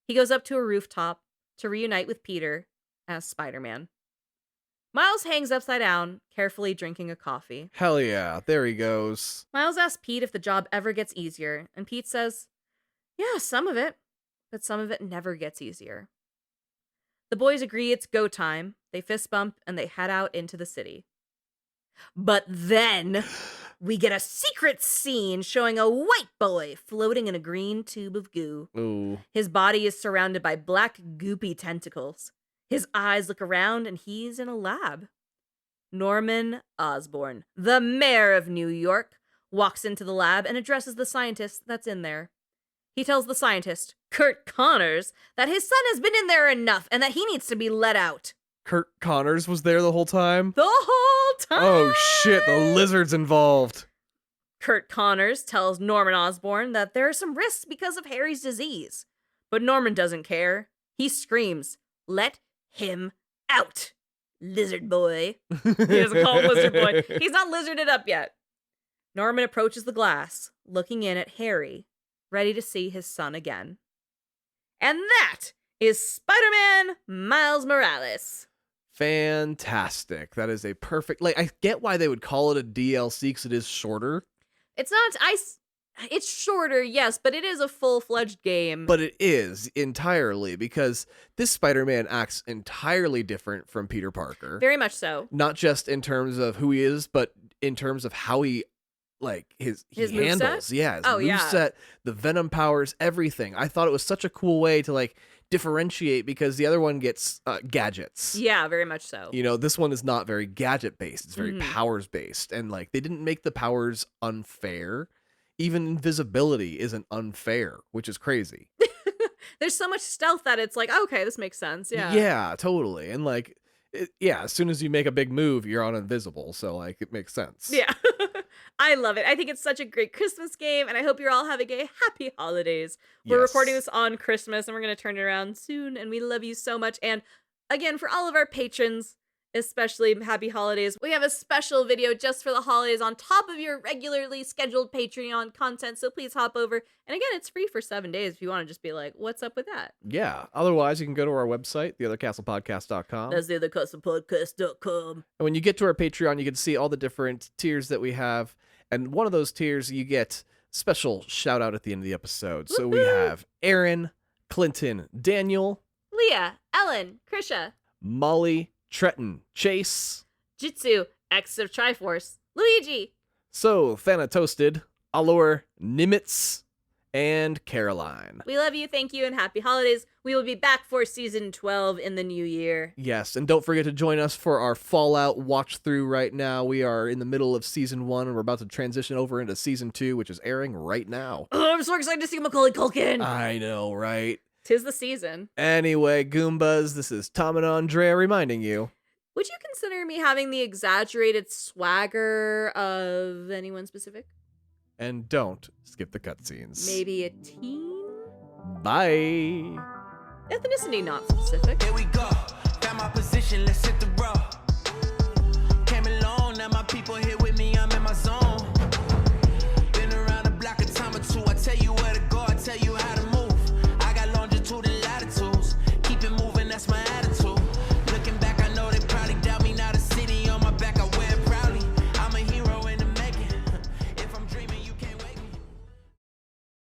He goes up to a rooftop to reunite with Peter as Spider-Man. Miles hangs upside down, carefully drinking a coffee. Hell yeah. There he goes. Miles asks Pete if the job ever gets easier, and Pete says, "Yeah, some of it, but some of it never gets easier." The boys agree it's go time. They fist bump and they head out into the city. But then we get a secret scene showing a white boy floating in a green tube of goo. Ooh. His body is surrounded by black goopy tentacles. His eyes look around and he's in a lab. Norman Osborn, the mayor of New York, walks into the lab and addresses the scientist that's in there. He tells the scientist, Kurt Connors, that his son has been in there enough and that he needs to be let out. Kurt Connors was there the whole time? The whole time! Oh shit, the lizard's involved. Kurt Connors tells Norman Osborn that there are some risks because of Harry's disease. But Norman doesn't care. He screams, "Let him out, lizard boy." He doesn't call him lizard boy. He's not lizarded up yet. Norman approaches the glass, looking in at Harry, ready to see his son again. And that is Spider-Man Miles Morales. Fantastic. That is a perfect... Like, I get why they would call it a DLC, because it is shorter. It's not... It's shorter, yes, but it is a full-fledged game. But it is, entirely, because this Spider-Man acts entirely different from Peter Parker. Very much so. Not just in terms of who he is, but in terms of how he, like, his handles. Moveset? Yeah, his Oh, yeah. moveset, the Venom powers, everything. I thought it was such a cool way to, like, differentiate, because the other one gets gadgets. Yeah, very much so. You know, this one is not very gadget-based. It's very powers-based. And, like, they didn't make the powers unfair. Even invisibility isn't unfair, which is crazy. There's so much stealth that it's like, okay, this makes sense. Yeah. Yeah, totally. And like, as soon as you make a big move, you're on invisible. So like, it makes sense. Yeah. I love it. I think it's such a great Christmas game, and I hope you're all having a happy holidays. We're recording this on Christmas, and we're going to turn it around soon, and we love you so much. And again, for all of our patrons, especially happy holidays, we have a special video just for the holidays on top of your regularly scheduled Patreon content, so please hop over. And again, it's free for 7 days if you want to just be like, what's up with that? Yeah. Otherwise, you can go to our website, theothercastlepodcast.com. That's theothercastlepodcast.com. And when you get to our Patreon, you can see all the different tiers that we have. And one of those tiers, you get special shout out at the end of the episode. So we have Aaron, Clinton, Daniel, Leah, Ellen, Krisha, Molly, Trenton, Chase, Jitsu, X of Triforce, Luigi, So Thanatoasted, Allure, Nimitz, and Caroline. We love you, thank you, and happy holidays. We will be back for season 12 in the new year. Yes, and don't forget to join us for our Fallout watch through right now. We are in the middle of season 1, and we're about to transition over into season 2, which is airing right now. Oh, I'm so excited to see Macaulay Culkin. I know, right? 'Tis the season. Anyway, Goombas, this is Tom and Andrea reminding you. Would you consider me having the exaggerated swagger of anyone specific? And don't skip the cutscenes. Maybe a teen? Bye. Ethnicity not specific. Here we go. Got my position, let's hit the road.